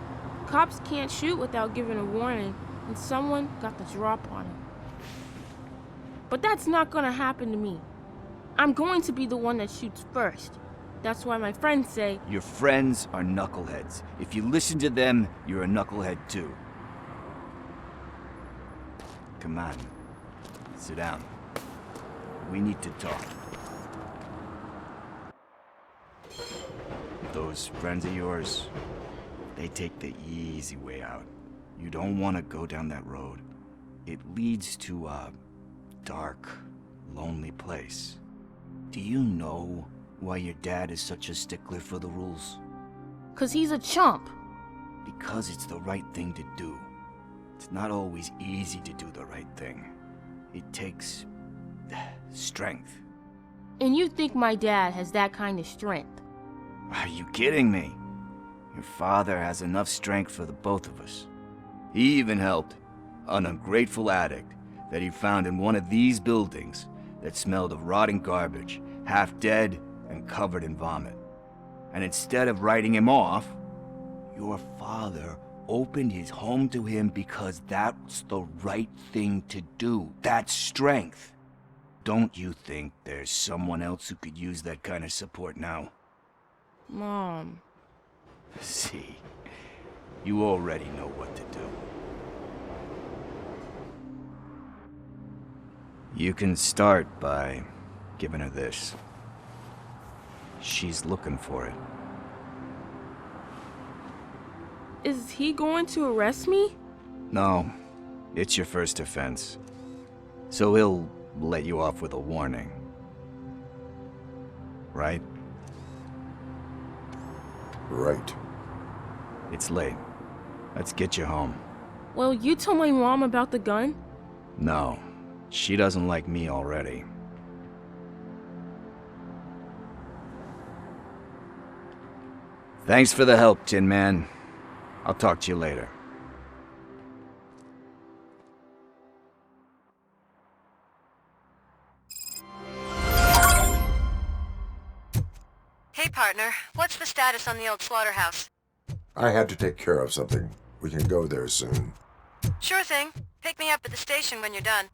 R: Cops can't shoot without giving a warning, and someone got the drop on him. But that's not gonna happen to me. I'm going to be the one that shoots first. That's why my friends say...
H: Your friends are knuckleheads. If you listen to them, you're a knucklehead too. Come on. Sit down. We need to talk. Those friends of yours, they take the easy way out. You don't want to go down that road. It leads to a dark, lonely place. Do you know why your dad is such a stickler for the rules?
R: 'Cause he's a chump.
H: Because it's the right thing to do. It's not always easy to do the right thing. It takes strength.
R: And you think my dad has that kind of strength?
H: Are you kidding me? Your father has enough strength for the both of us. He even helped an ungrateful addict that he found in one of these buildings that smelled of rotting garbage, half dead and covered in vomit. And instead of writing him off, your father opened his home to him because that's the right thing to do. That's strength. Don't you think there's someone else who could use that kind of support now?
R: Mom.
H: See, you already know what to do. You can start by giving her this. She's looking for it.
R: Is he going to arrest me?
H: No, it's your first offense. So he'll let you off with a warning. Right?
C: Right.
H: It's late. Let's get you home.
R: Well, you told my mom about the gun?
H: No, she doesn't like me already. Thanks for the help, Tin Man. I'll talk to you later.
O: Hey, partner. What's the status on the old slaughterhouse?
C: I had to take care of something. We can go there soon.
O: Sure thing. Pick me up at the station when you're done.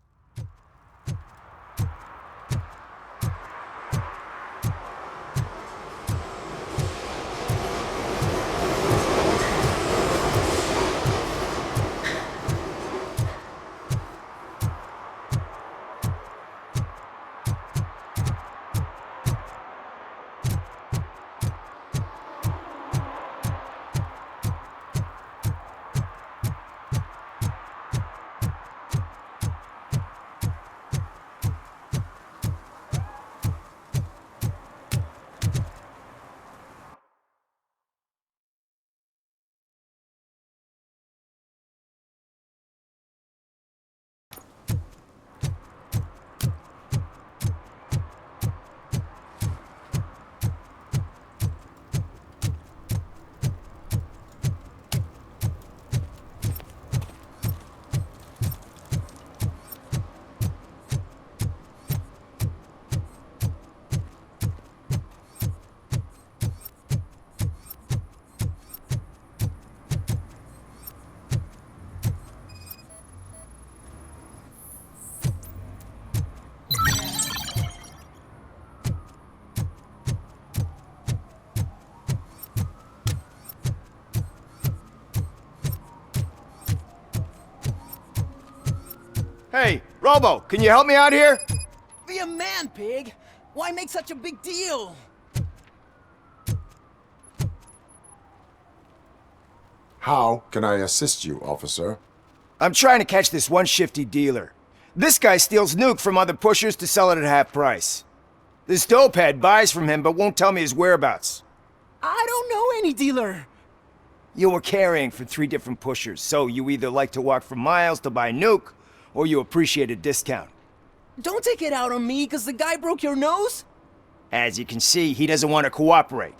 S: Hey, Robo, can you help me out here?
Q: Be a man, pig! Why make such a big deal?
C: How can I assist you, officer?
S: I'm trying to catch this one shifty dealer. This guy steals nuke from other pushers to sell it at half price. This dopehead buys from him but won't tell me his whereabouts.
Q: I don't know any dealer.
S: You were carrying for 3 different pushers, so you either like to walk for miles to buy nuke, or you appreciate a discount.
Q: Don't take it out on me, 'cause the guy broke your nose?
S: As you can see, he doesn't want to cooperate.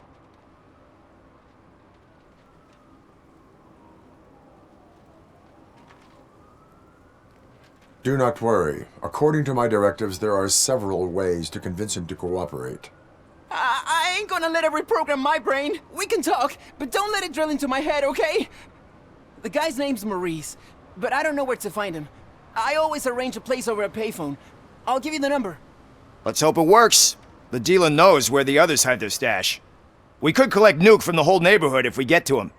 C: Do not worry. According to my directives, there are several ways to convince him to cooperate.
Q: I ain't gonna let it reprogram my brain. We can talk, but don't let it drill into my head, okay? The guy's name's Maurice, but I don't know where to find him. I always arrange a place over a payphone. I'll give you the number.
S: Let's hope it works. The dealer knows where the others hide their stash. We could collect Nuke from the whole neighborhood if we get to him.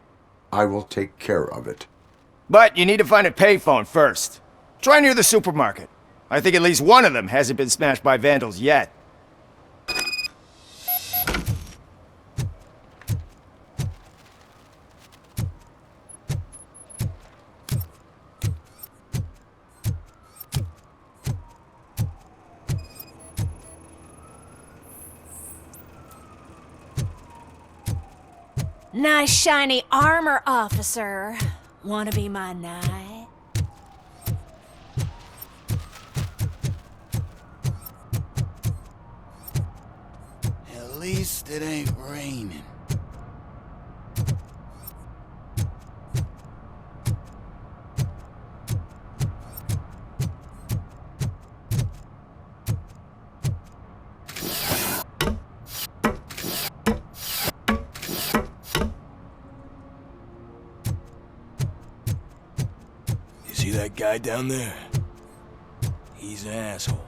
C: I will take care of it.
S: But you need to find a payphone first. Try near the supermarket. I think at least one of them hasn't been smashed by vandals yet.
L: Nice shiny armor, officer. Wanna be my knight?
G: At least it ain't raining.
F: See that guy down there? He's an asshole.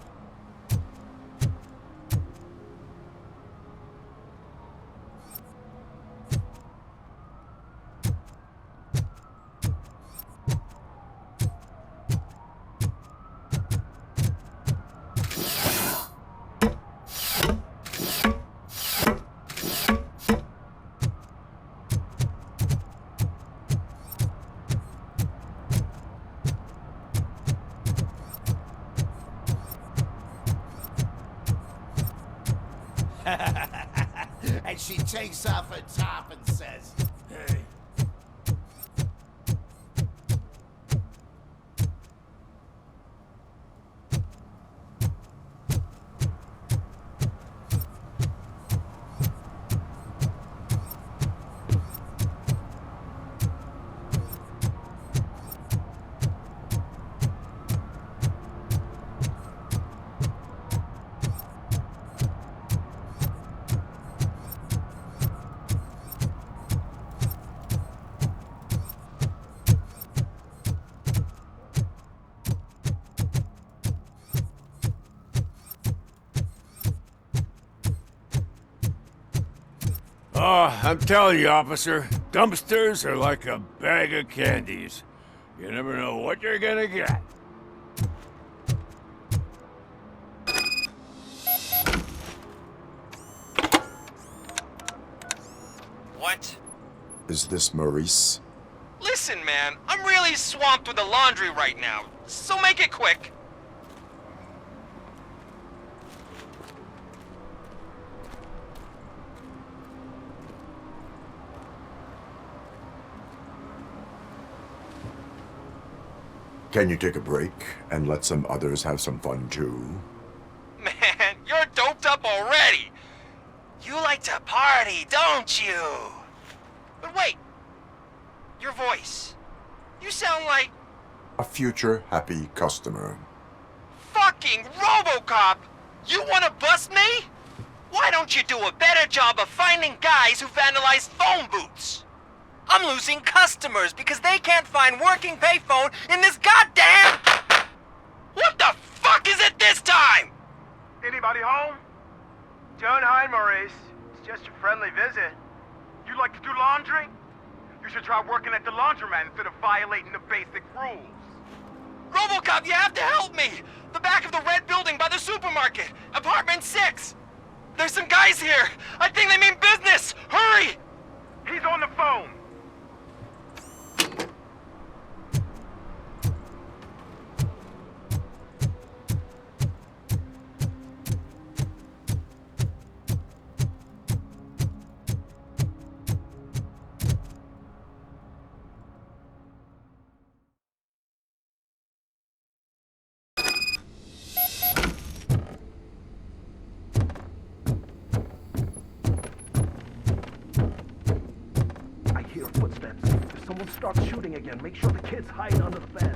G: And she takes off her top and says, "Hey."
J: Oh, I'm telling you, officer, dumpsters are like a bag of candies. You never know what you're gonna get.
N: What?
C: Is this Maurice?
N: Listen, man, I'm really swamped with the laundry right now, so make it quick.
C: Can you take a break and let some others have some fun too?
N: Man, you're doped up already. You like to party, don't you? But wait, your voice. You sound like...
C: A future happy customer.
N: Fucking Robocop! You wanna bust me? Why don't you do a better job of finding guys who vandalize phone booths? I'm losing customers because they can't find working payphone in this goddamn... What the fuck is it this time?
J: Anybody home? Don't hide, Maurice. It's just a friendly visit. You like to do laundry? You should try working at the laundromat instead of violating the basic rules.
N: Robocop, you have to help me! The back of the red building by the supermarket, apartment 6. There's some guys here. I think they mean business. Hurry!
J: He's on the phone.
T: Footsteps. If someone starts shooting again, make sure the kids hide under the bed.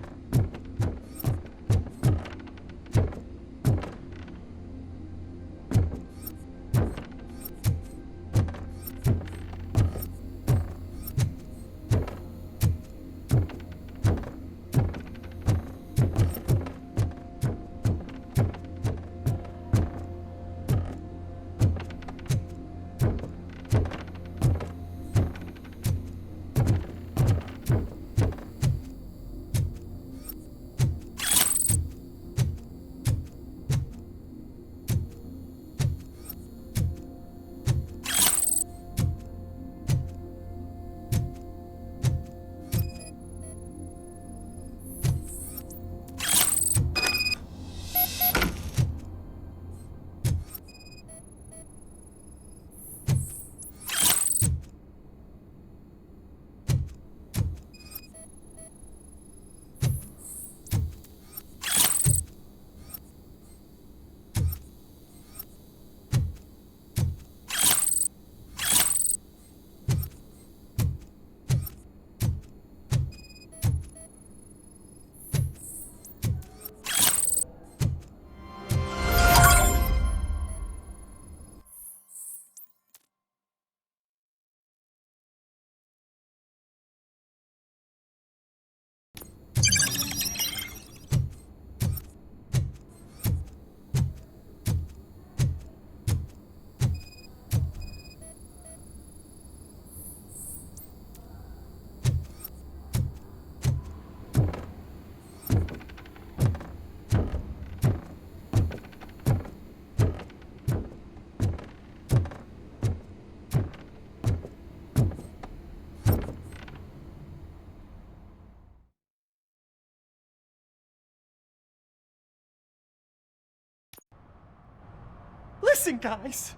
N: Listen, guys.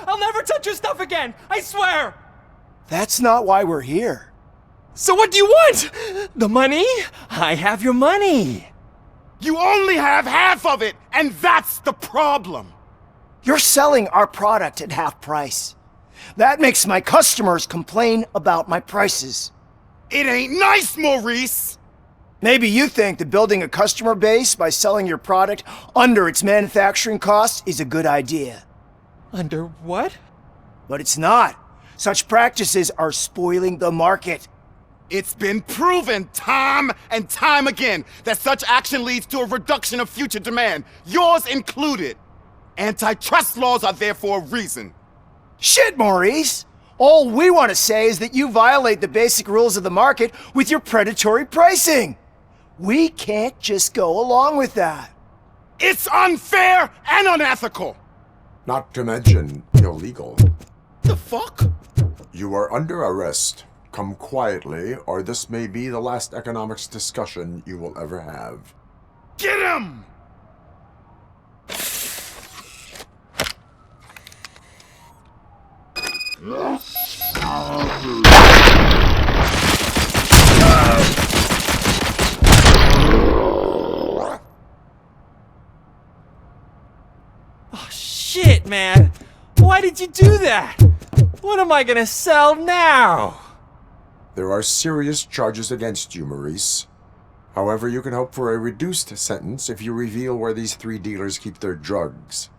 N: I'll never touch your stuff again. I swear.
S: That's not why we're here.
N: So what do you want? The money? I have your money.
J: You only have half of it, and that's the problem.
S: You're selling our product at half price. That makes my customers complain about my prices.
J: It ain't nice, Maurice!
S: Maybe you think that building a customer base by selling your product under its manufacturing cost is a good idea.
N: Under what?
S: But it's not. Such practices are spoiling the market.
J: It's been proven time and time again that such action leads to a reduction of future demand, yours included. Antitrust laws are there for a reason.
S: Shit, Maurice! All we want to say is that you violate the basic rules of the market with your predatory pricing. We can't just go along with that.
J: It's unfair and unethical!
C: Not to mention illegal.
J: The fuck?
C: You are under arrest. Come quietly, or this may be the last economics discussion you will ever have.
J: Get him!
N: Oh, shit, man. Why did you do that? What am I gonna sell now?
C: There are serious charges against you, Maurice. However, you can hope for a reduced sentence if you reveal where these 3 dealers keep their drugs.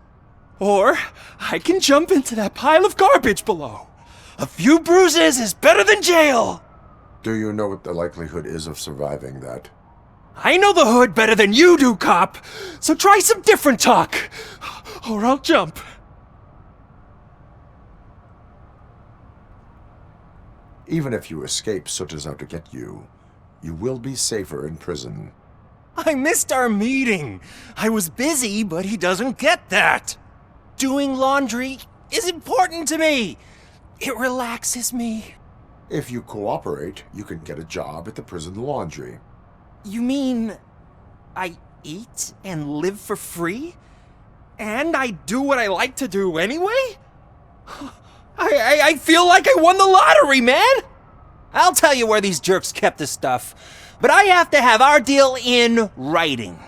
N: Or I can jump into that pile of garbage below. A few bruises is better than jail.
C: Do you know what the likelihood is of surviving that?
N: I know the hood better than you do, cop. So try some different talk, or I'll jump.
C: Even if you escape Soot is out to get you, you will be safer in prison.
N: I missed our meeting. I was busy, but he doesn't get that. Doing laundry is important to me. It relaxes me.
C: If you cooperate, you can get a job at the prison laundry.
N: You mean I eat and live for free? And I do what I like to do anyway? I feel like I won the lottery, man! I'll tell you where these jerks kept the stuff, but I have to have our deal in writing.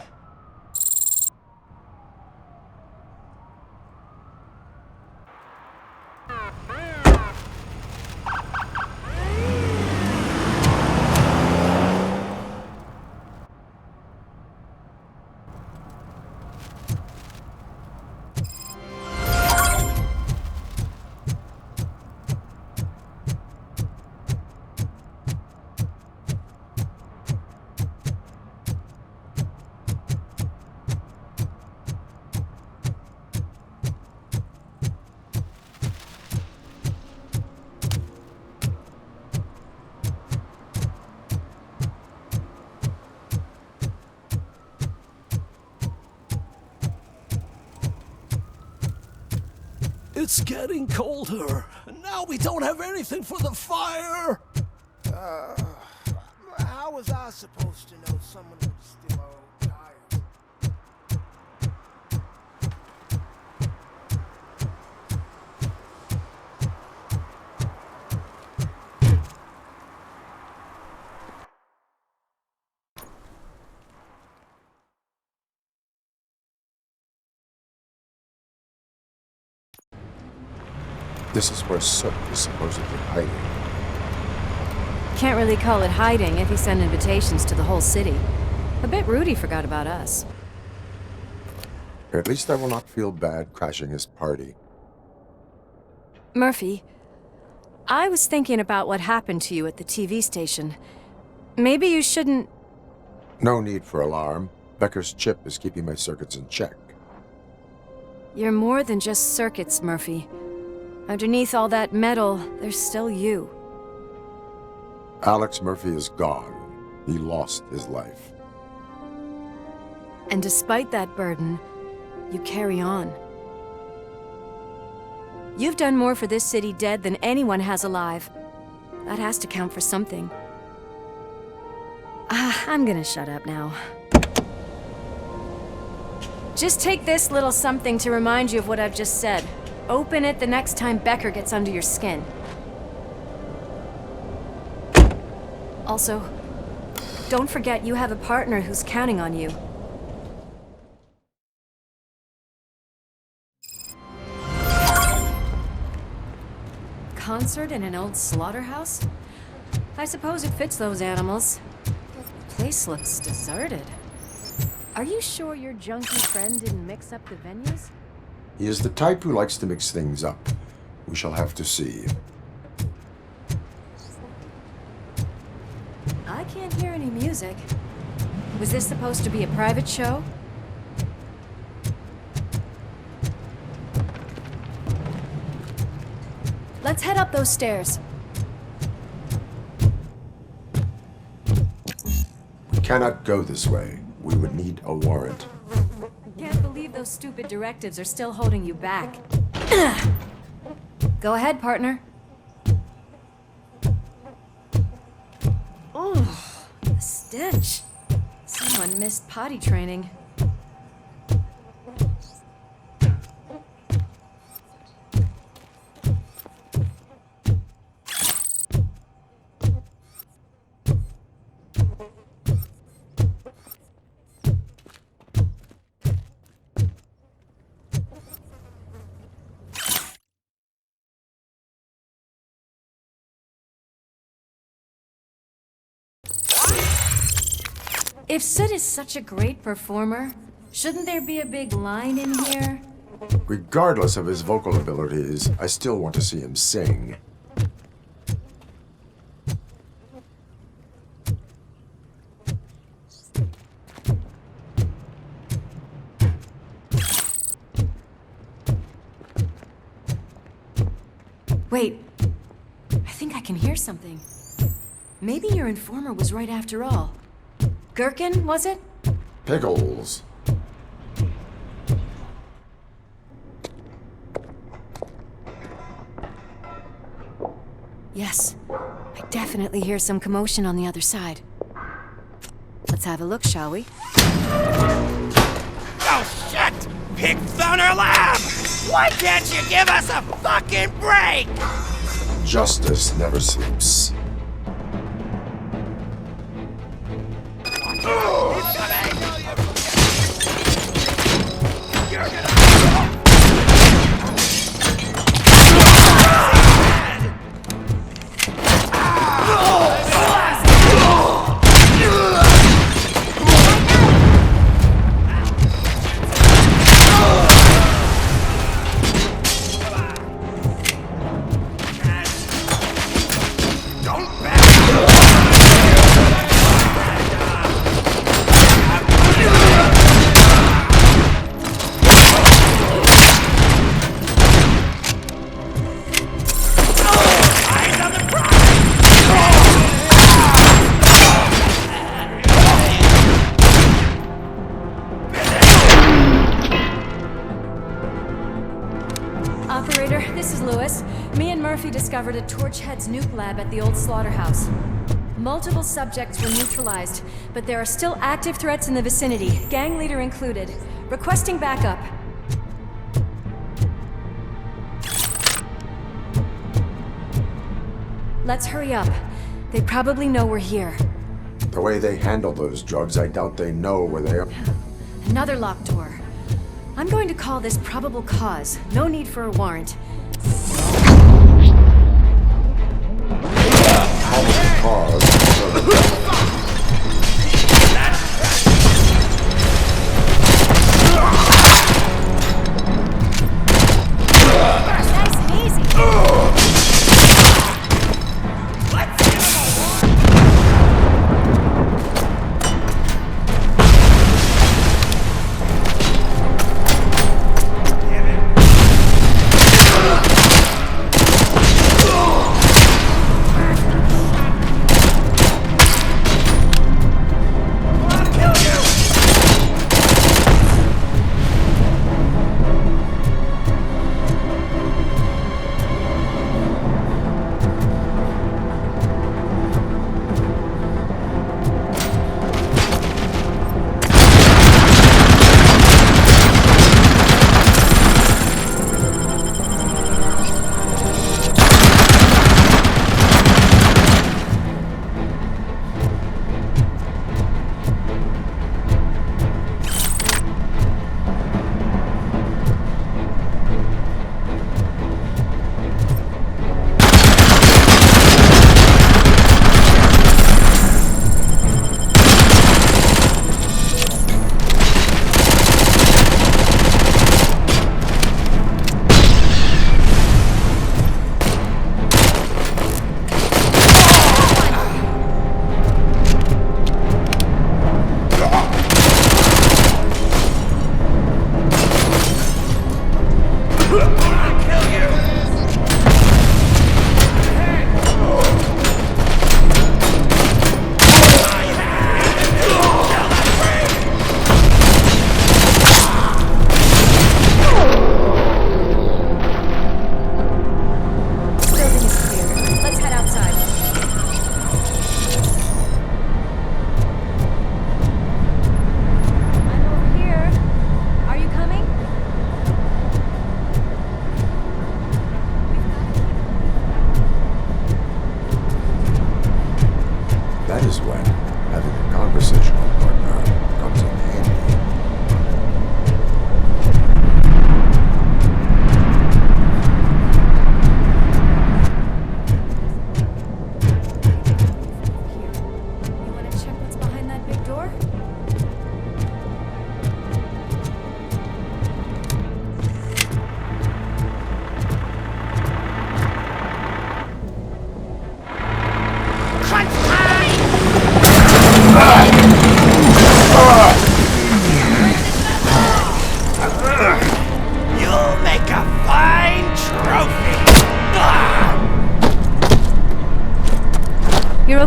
T: It's getting colder, and now we don't have anything for the fire.
G: How was I supposed to know someone would steal our old tires?
C: This is where Soot is supposedly hiding.
E: Can't really call it hiding if he sent invitations to the whole city. A bit rude he forgot about us.
C: At least I will not feel bad crashing his party.
E: Murphy, I was thinking about what happened to you at the TV station. Maybe you shouldn't...
C: No need for alarm. Becker's chip is keeping my circuits in check.
E: You're more than just circuits, Murphy. Underneath all that metal, there's still you.
C: Alex Murphy is gone. He lost his life.
E: And despite that burden, you carry on. You've done more for this city dead than anyone has alive. That has to count for something. I'm gonna shut up now. Just take this little something to remind you of what I've just said. Open it the next time Becker gets under your skin. Also, don't forget you have a partner who's counting on you. Concert in an old slaughterhouse? I suppose it fits those animals. The place looks deserted. Are you sure your junkie friend didn't mix up the venues?
C: He is the type who likes to mix things up. We shall have to see.
E: I can't hear any music. Was this supposed to be a private show? Let's head up those stairs.
C: We cannot go this way. We would need a warrant.
E: Can't believe those stupid directives are still holding you back. Go ahead, partner. Oh, the stench. Someone missed potty training. If Soot is such a great performer, shouldn't there be a big line in here?
C: Regardless of his vocal abilities, I still want to see him sing.
E: Wait, I think I can hear something. Maybe your informer was right after all. Gherkin, was it?
C: Pickles.
E: Yes, I definitely hear some commotion on the other side. Let's have a look, shall we?
J: Oh, shit! Pig Thunder Lab! Why can't you give us a fucking break?
C: Justice never sleeps.
E: Operator, this is Lewis. Me and Murphy discovered a Torchhead's nuke lab at the old slaughterhouse. Multiple subjects were neutralized, but there are still active threats in the vicinity, gang leader included. Requesting backup. Let's hurry up. They probably know we're here.
C: The way they handle those drugs, I doubt they know where they are.
E: Another locked door. I'm going to call this probable cause. No need for a warrant.
C: Probable cause.
E: Nice and easy.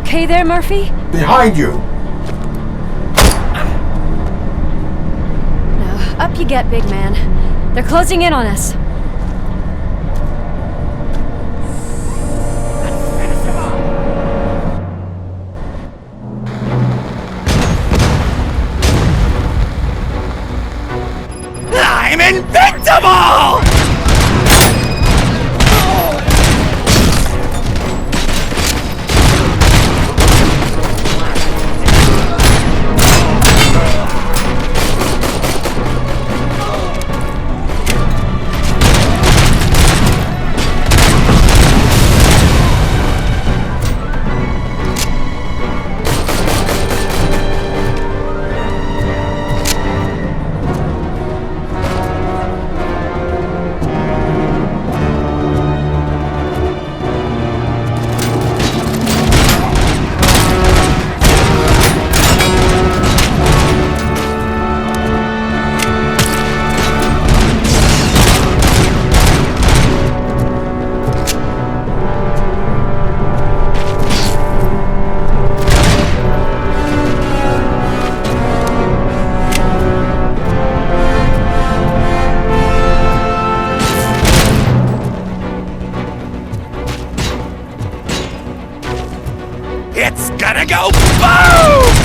E: okay there, Murphy?
C: Behind you!
E: Now, up you get, big man. They're closing in on us.
J: I'm invincible! It's gonna go boom!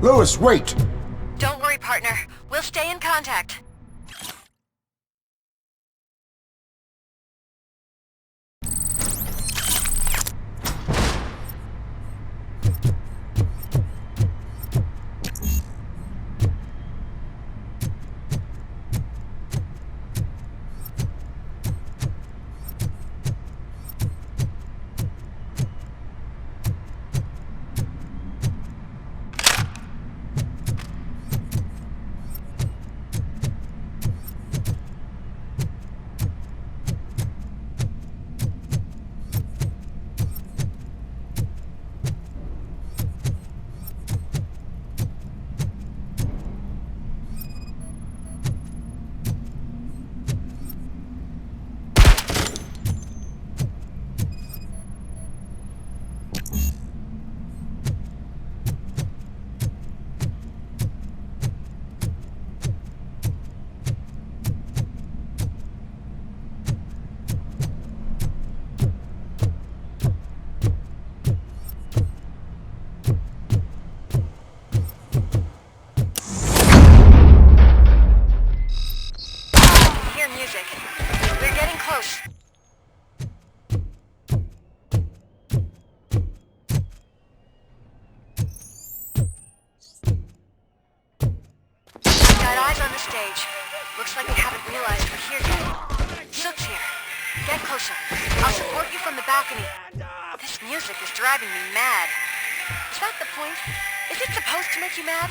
C: Lewis, wait!
O: Don't worry, partner. We'll stay in contact. close. Got eyes on the stage. Looks like they haven't realized we're here yet. Soot's here. Get closer. I'll support you from the balcony. This music is driving me mad. Is that the point? Is it supposed to make you mad?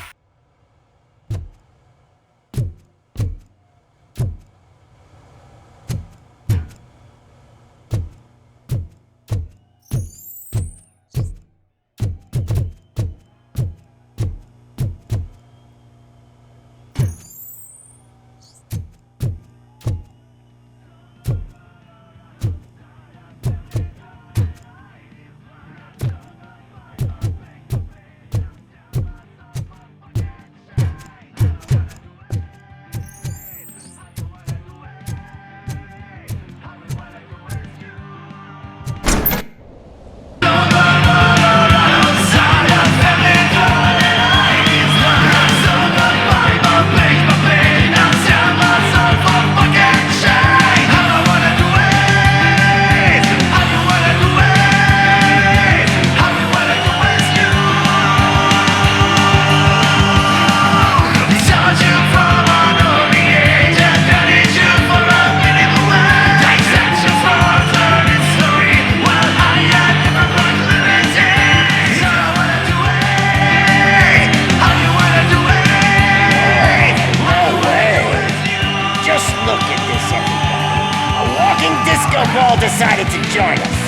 J: Decided to join us.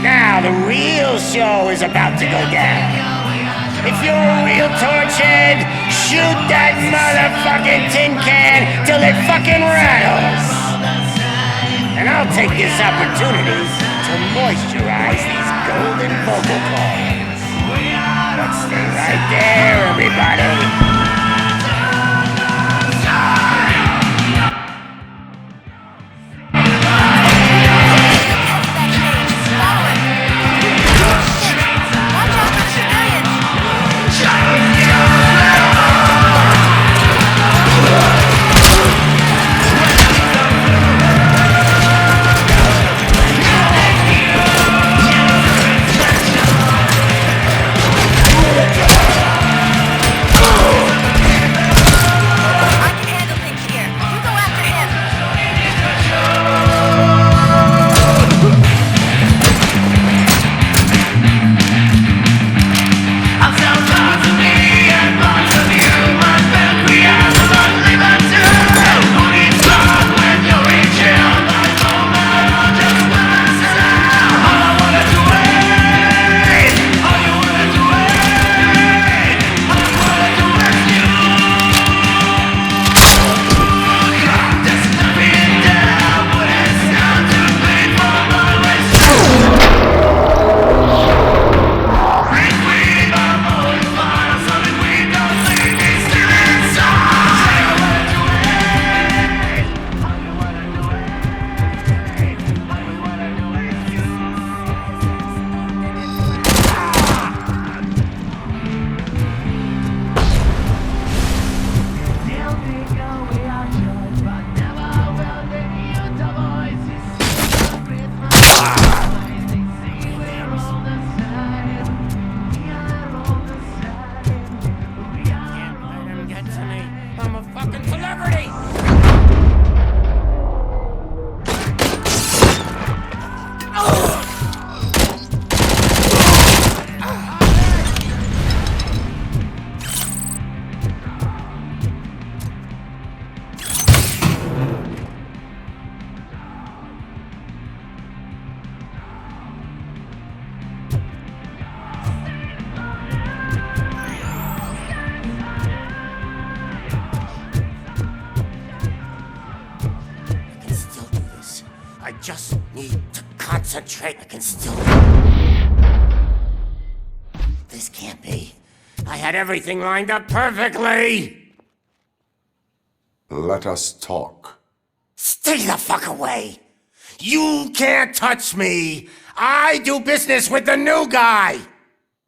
J: Now the real show is about to go down. If you're a real torchhead, shoot that motherfucking tin can till it fucking rattles. And I'll take this opportunity to moisturize these golden vocal cords. But stay right there, everybody. Just need to concentrate. I can still... This can't be. I had everything lined up perfectly!
C: Let us talk.
J: Stay the fuck away! You can't touch me! I do business with the new guy!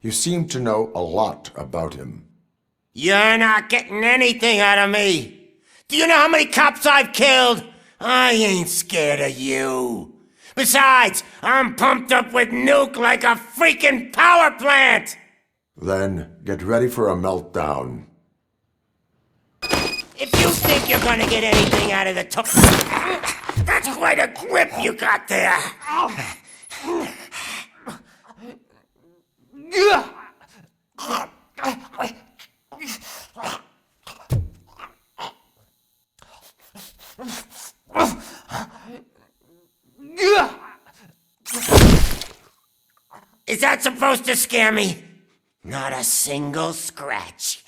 C: You seem to know a lot about him.
J: You're not getting anything out of me! Do you know how many cops I've killed? I ain't scared of you. Besides, I'm pumped up with nuke like a freaking power plant!
C: Then get ready for a meltdown.
J: If you think you're gonna get anything out of the that's quite a grip you got there. Is that supposed to scare me? Not a single scratch.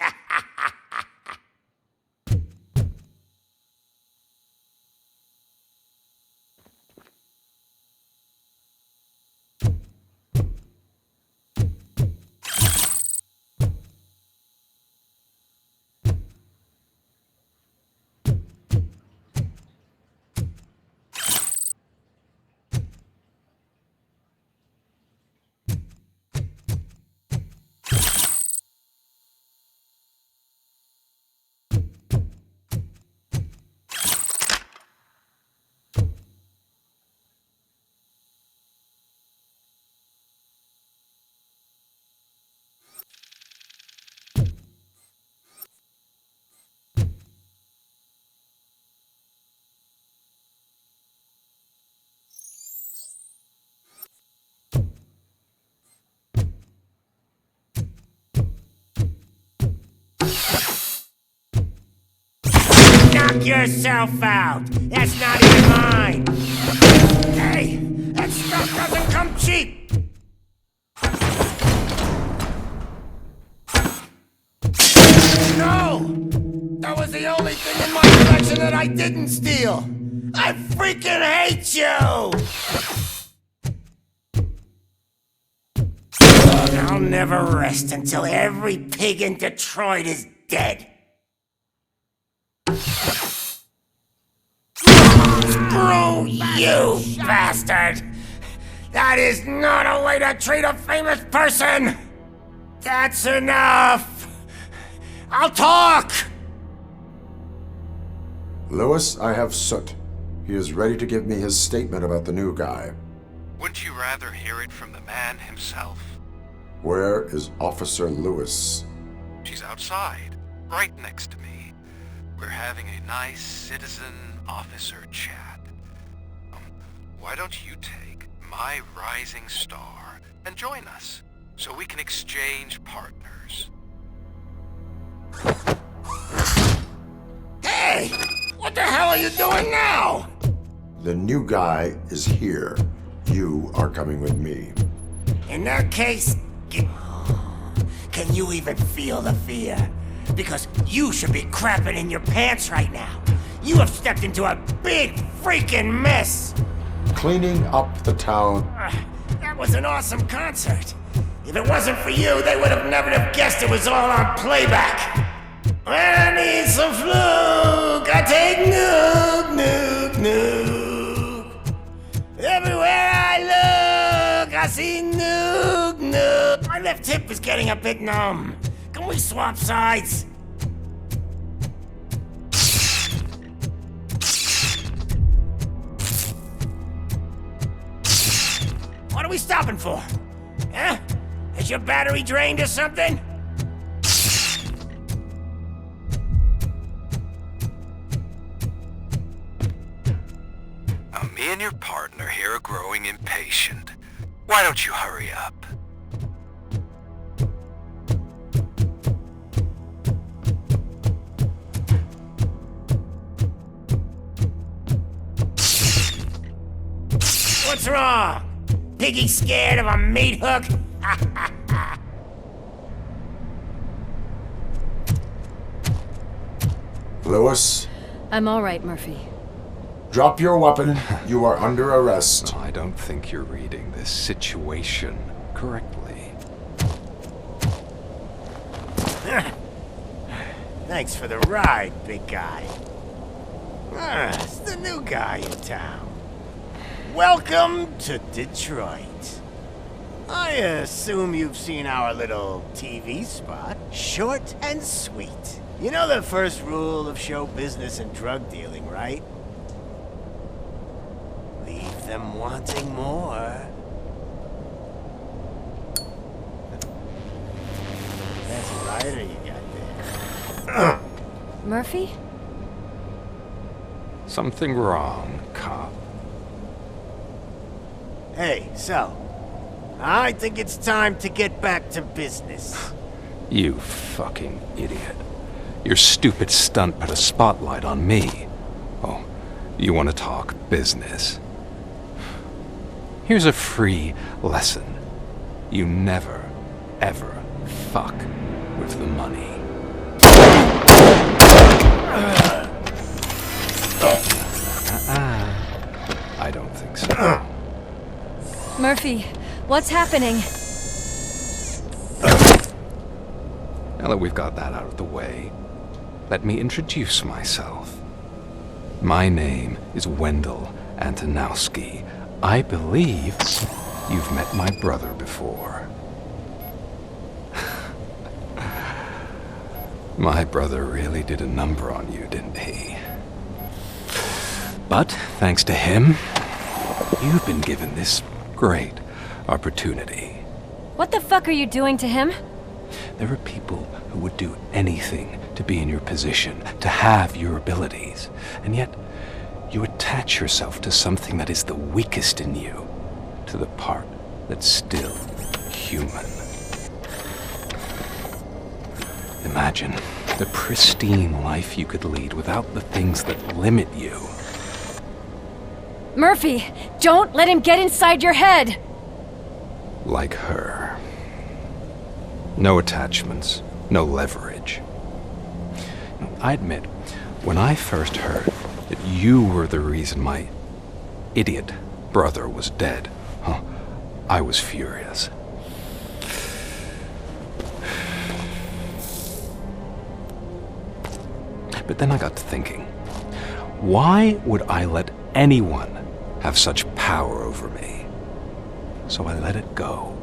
J: Knock yourself out. That's not even mine. Hey, that stuff doesn't come cheap. No! That was the only thing in my collection that I didn't steal. I freaking hate you! I'll never rest until every pig in Detroit is dead. Screw you, bastard! That is not a way to treat a famous person! That's enough! I'll talk!
C: Lewis, I have Soot. He is ready to give me his statement about the new guy.
U: Wouldn't you rather hear it from the man himself?
C: Where is Officer Lewis?
U: She's outside, right next to me. We're having a nice citizen-officer chat. Why don't you take my rising star and join us, so we can exchange partners?
J: Hey! What the hell are you doing now?
C: The new guy is here. You are coming with me.
J: In that case, can you even feel the fear? Because you should be crapping in your pants right now. You have stepped into a big freaking mess.
C: Cleaning up the town.
J: That was an awesome concert. If it wasn't for you, they would have never have guessed it was all on playback. When I need some fluke, I take nuke, nuke, nuke. Everywhere I look, I see nuke, nuke. My left hip is getting a bit numb. Can we swap sides? What are we stopping for? Huh? Is your battery drained or something?
U: Now, me and your partner here are growing impatient. Why don't you hurry up?
J: What's wrong? Piggy scared of a meat hook?
C: Lewis?
E: I'm all right, Murphy.
C: Drop your weapon. You are under arrest.
V: I don't think you're reading this situation correctly.
J: Thanks for the ride, big guy. It's the new guy in town. Welcome to Detroit. I assume you've seen our little TV spot. Short and sweet. You know the first rule of show business and drug dealing, right?
A: them wanting more. That's a lighter you got there.
E: Murphy?
V: Something wrong, cop.
A: Hey, so, I think it's time to get back to business.
V: You fucking idiot. Your stupid stunt put a spotlight on me. Oh, you want to talk business? Here's a free lesson. You never, ever fuck with the money. I don't think so.
E: Murphy, what's happening?
V: Now that we've got that out of the way, let me introduce myself. My name is Wendell Antonowski. I believe you've met my brother before. My brother really did a number on you, didn't he? But thanks to him, you've been given this great opportunity.
E: What the fuck are you doing to him?
V: There are people who would do anything to be in your position, to have your abilities, and yet you attach yourself to something that is the weakest in you, to the part that's still human. Imagine the pristine life you could lead without the things that limit you.
E: Murphy, don't let him get inside your head!
V: Like her. No attachments, no leverage. I admit, when I first heard that you were the reason my idiot brother was dead, I was furious. But then I got to thinking, why would I let anyone have such power over me? So I let it go.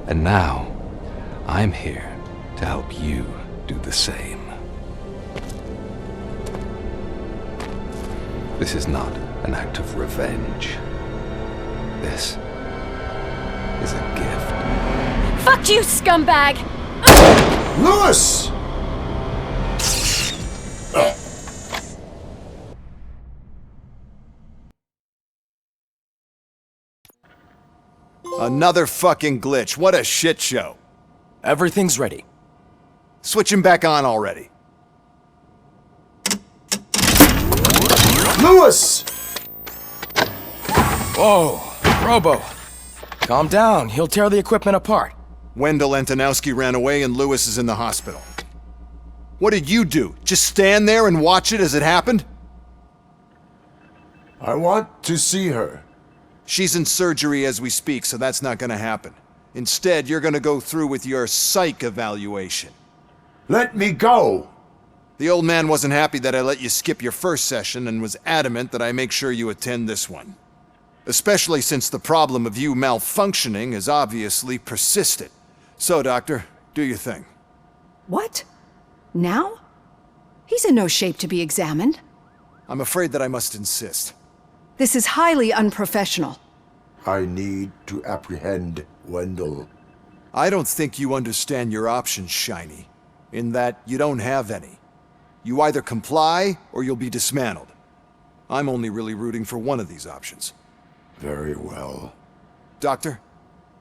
V: And now, I'm here to help you do the same. This is not an act of revenge. This is a gift.
E: Fuck you, scumbag!
C: Lewis!
D: Another fucking glitch. What a shit show.
I: Everything's ready.
D: Switch him back on already.
C: Lewis!
I: Whoa, Robo. Calm down. He'll tear the equipment apart.
D: Wendell Antonowski ran away and Lewis is in the hospital. What did you do? Just stand there and watch it as it happened?
C: I want to see her.
D: She's in surgery as we speak, so that's not gonna happen. Instead, you're gonna go through with your psych evaluation.
C: Let me go!
D: The old man wasn't happy that I let you skip your first session and was adamant that I make sure you attend this one. Especially since the problem of you malfunctioning has obviously persisted. So, Doctor, do your thing.
W: What? Now? He's in no shape to be examined.
D: I'm afraid that I must insist.
W: This is highly unprofessional.
C: I need to apprehend Wendell.
D: I don't think you understand your options, Shiny. In that you don't have any. You either comply or you'll be dismantled. I'm only really rooting for one of these options.
C: Very well.
D: Doctor?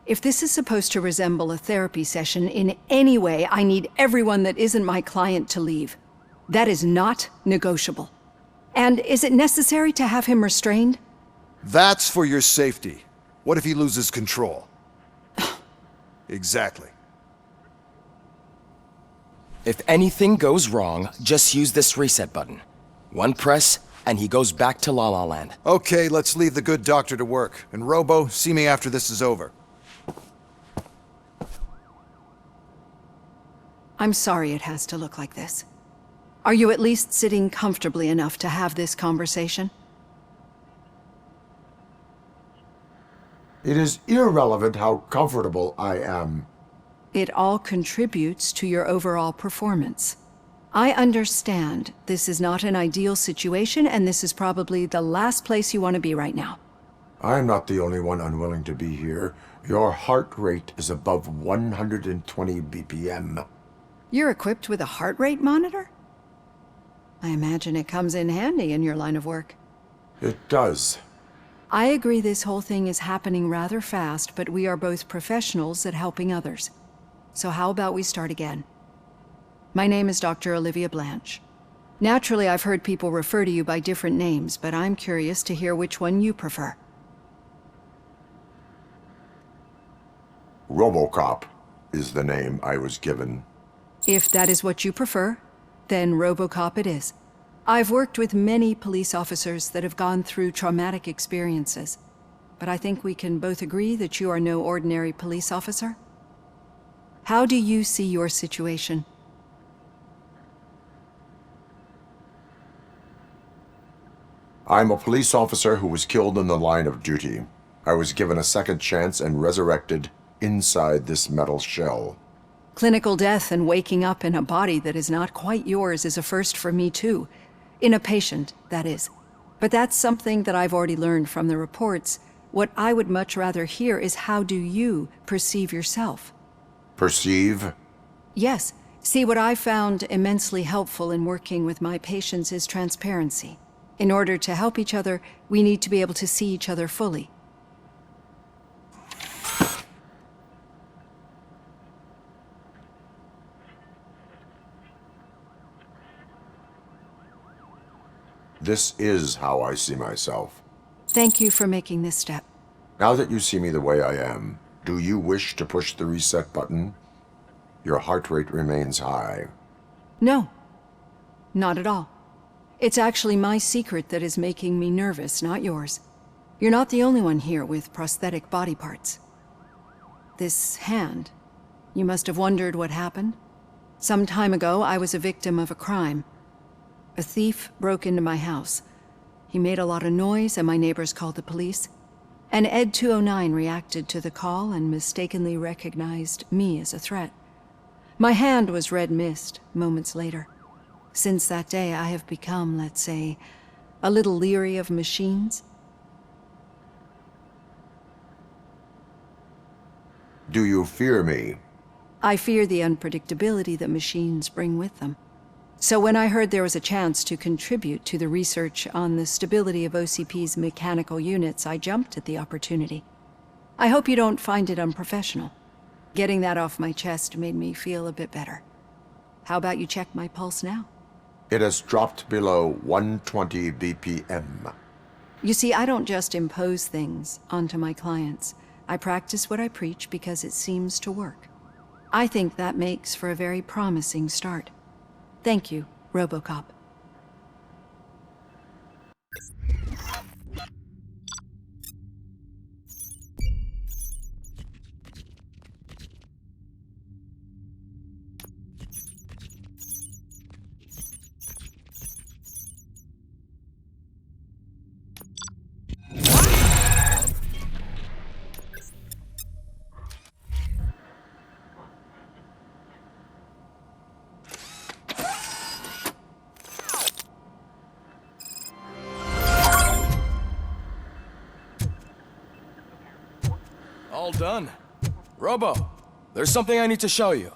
W: If this is supposed to resemble a therapy session in any way, I need everyone that isn't my client to leave. That is not negotiable. And is it necessary to have him restrained?
D: That's for your safety. What if he loses control? Exactly.
I: If anything goes wrong, just use this reset button. One press, and he goes back to La La Land.
D: Okay, let's leave the good doctor to work. And Robo, see me after this is over.
W: I'm sorry it has to look like this. Are you at least sitting comfortably enough to have this conversation?
C: It is irrelevant how comfortable I am.
W: It all contributes to your overall performance. I understand this is not an ideal situation, and this is probably the last place you want to be right now.
C: I'm not the only one unwilling to be here. Your heart rate is above 120 BPM.
W: You're equipped with a heart rate monitor? I imagine it comes in handy in your line of work.
C: It does.
W: I agree this whole thing is happening rather fast, but we are both professionals at helping others. So how about we start again? My name is Dr. Olivia Blanche. Naturally, I've heard people refer to you by different names, but I'm curious to hear which one you prefer.
C: Robocop is the name I was given.
W: If that is what you prefer, then Robocop it is. I've worked with many police officers that have gone through traumatic experiences, but I think we can both agree that you are no ordinary police officer. How do you see your situation?
C: I'm a police officer who was killed in the line of duty. I was given a second chance and resurrected inside this metal shell.
W: Clinical death and waking up in a body that is not quite yours is a first for me too. In a patient, that is. But that's something that I've already learned from the reports. What I would much rather hear is how do you perceive yourself?
C: Perceive?
W: Yes. See, what I found immensely helpful in working with my patients is transparency. In order to help each other, we need to be able to see each other fully.
C: This is how I see myself.
W: Thank you for making this step.
C: Now that you see me the way I am, do you wish to push the reset button? Your heart rate remains high.
W: No, not at all. It's actually my secret that is making me nervous, not yours. You're not the only one here with prosthetic body parts. This hand, you must have wondered what happened. Some time ago, I was a victim of a crime. A thief broke into my house. He made a lot of noise and my neighbors called the police. And Ed 209 reacted to the call and mistakenly recognized me as a threat. My hand was red mist moments later. Since that day, I have become, let's say, a little leery of machines.
C: Do you fear me?
W: I fear the unpredictability that machines bring with them. So when I heard there was a chance to contribute to the research on the stability of OCP's mechanical units, I jumped at the opportunity. I hope you don't find it unprofessional. Getting that off my chest made me feel a bit better. How about you check my pulse now?
C: It has dropped below 120 BPM.
W: You see, I don't just impose things onto my clients. I practice what I preach because it seems to work. I think that makes for a very promising start. Thank you, Robocop.
I: All done. Robo, there's something I need to show you.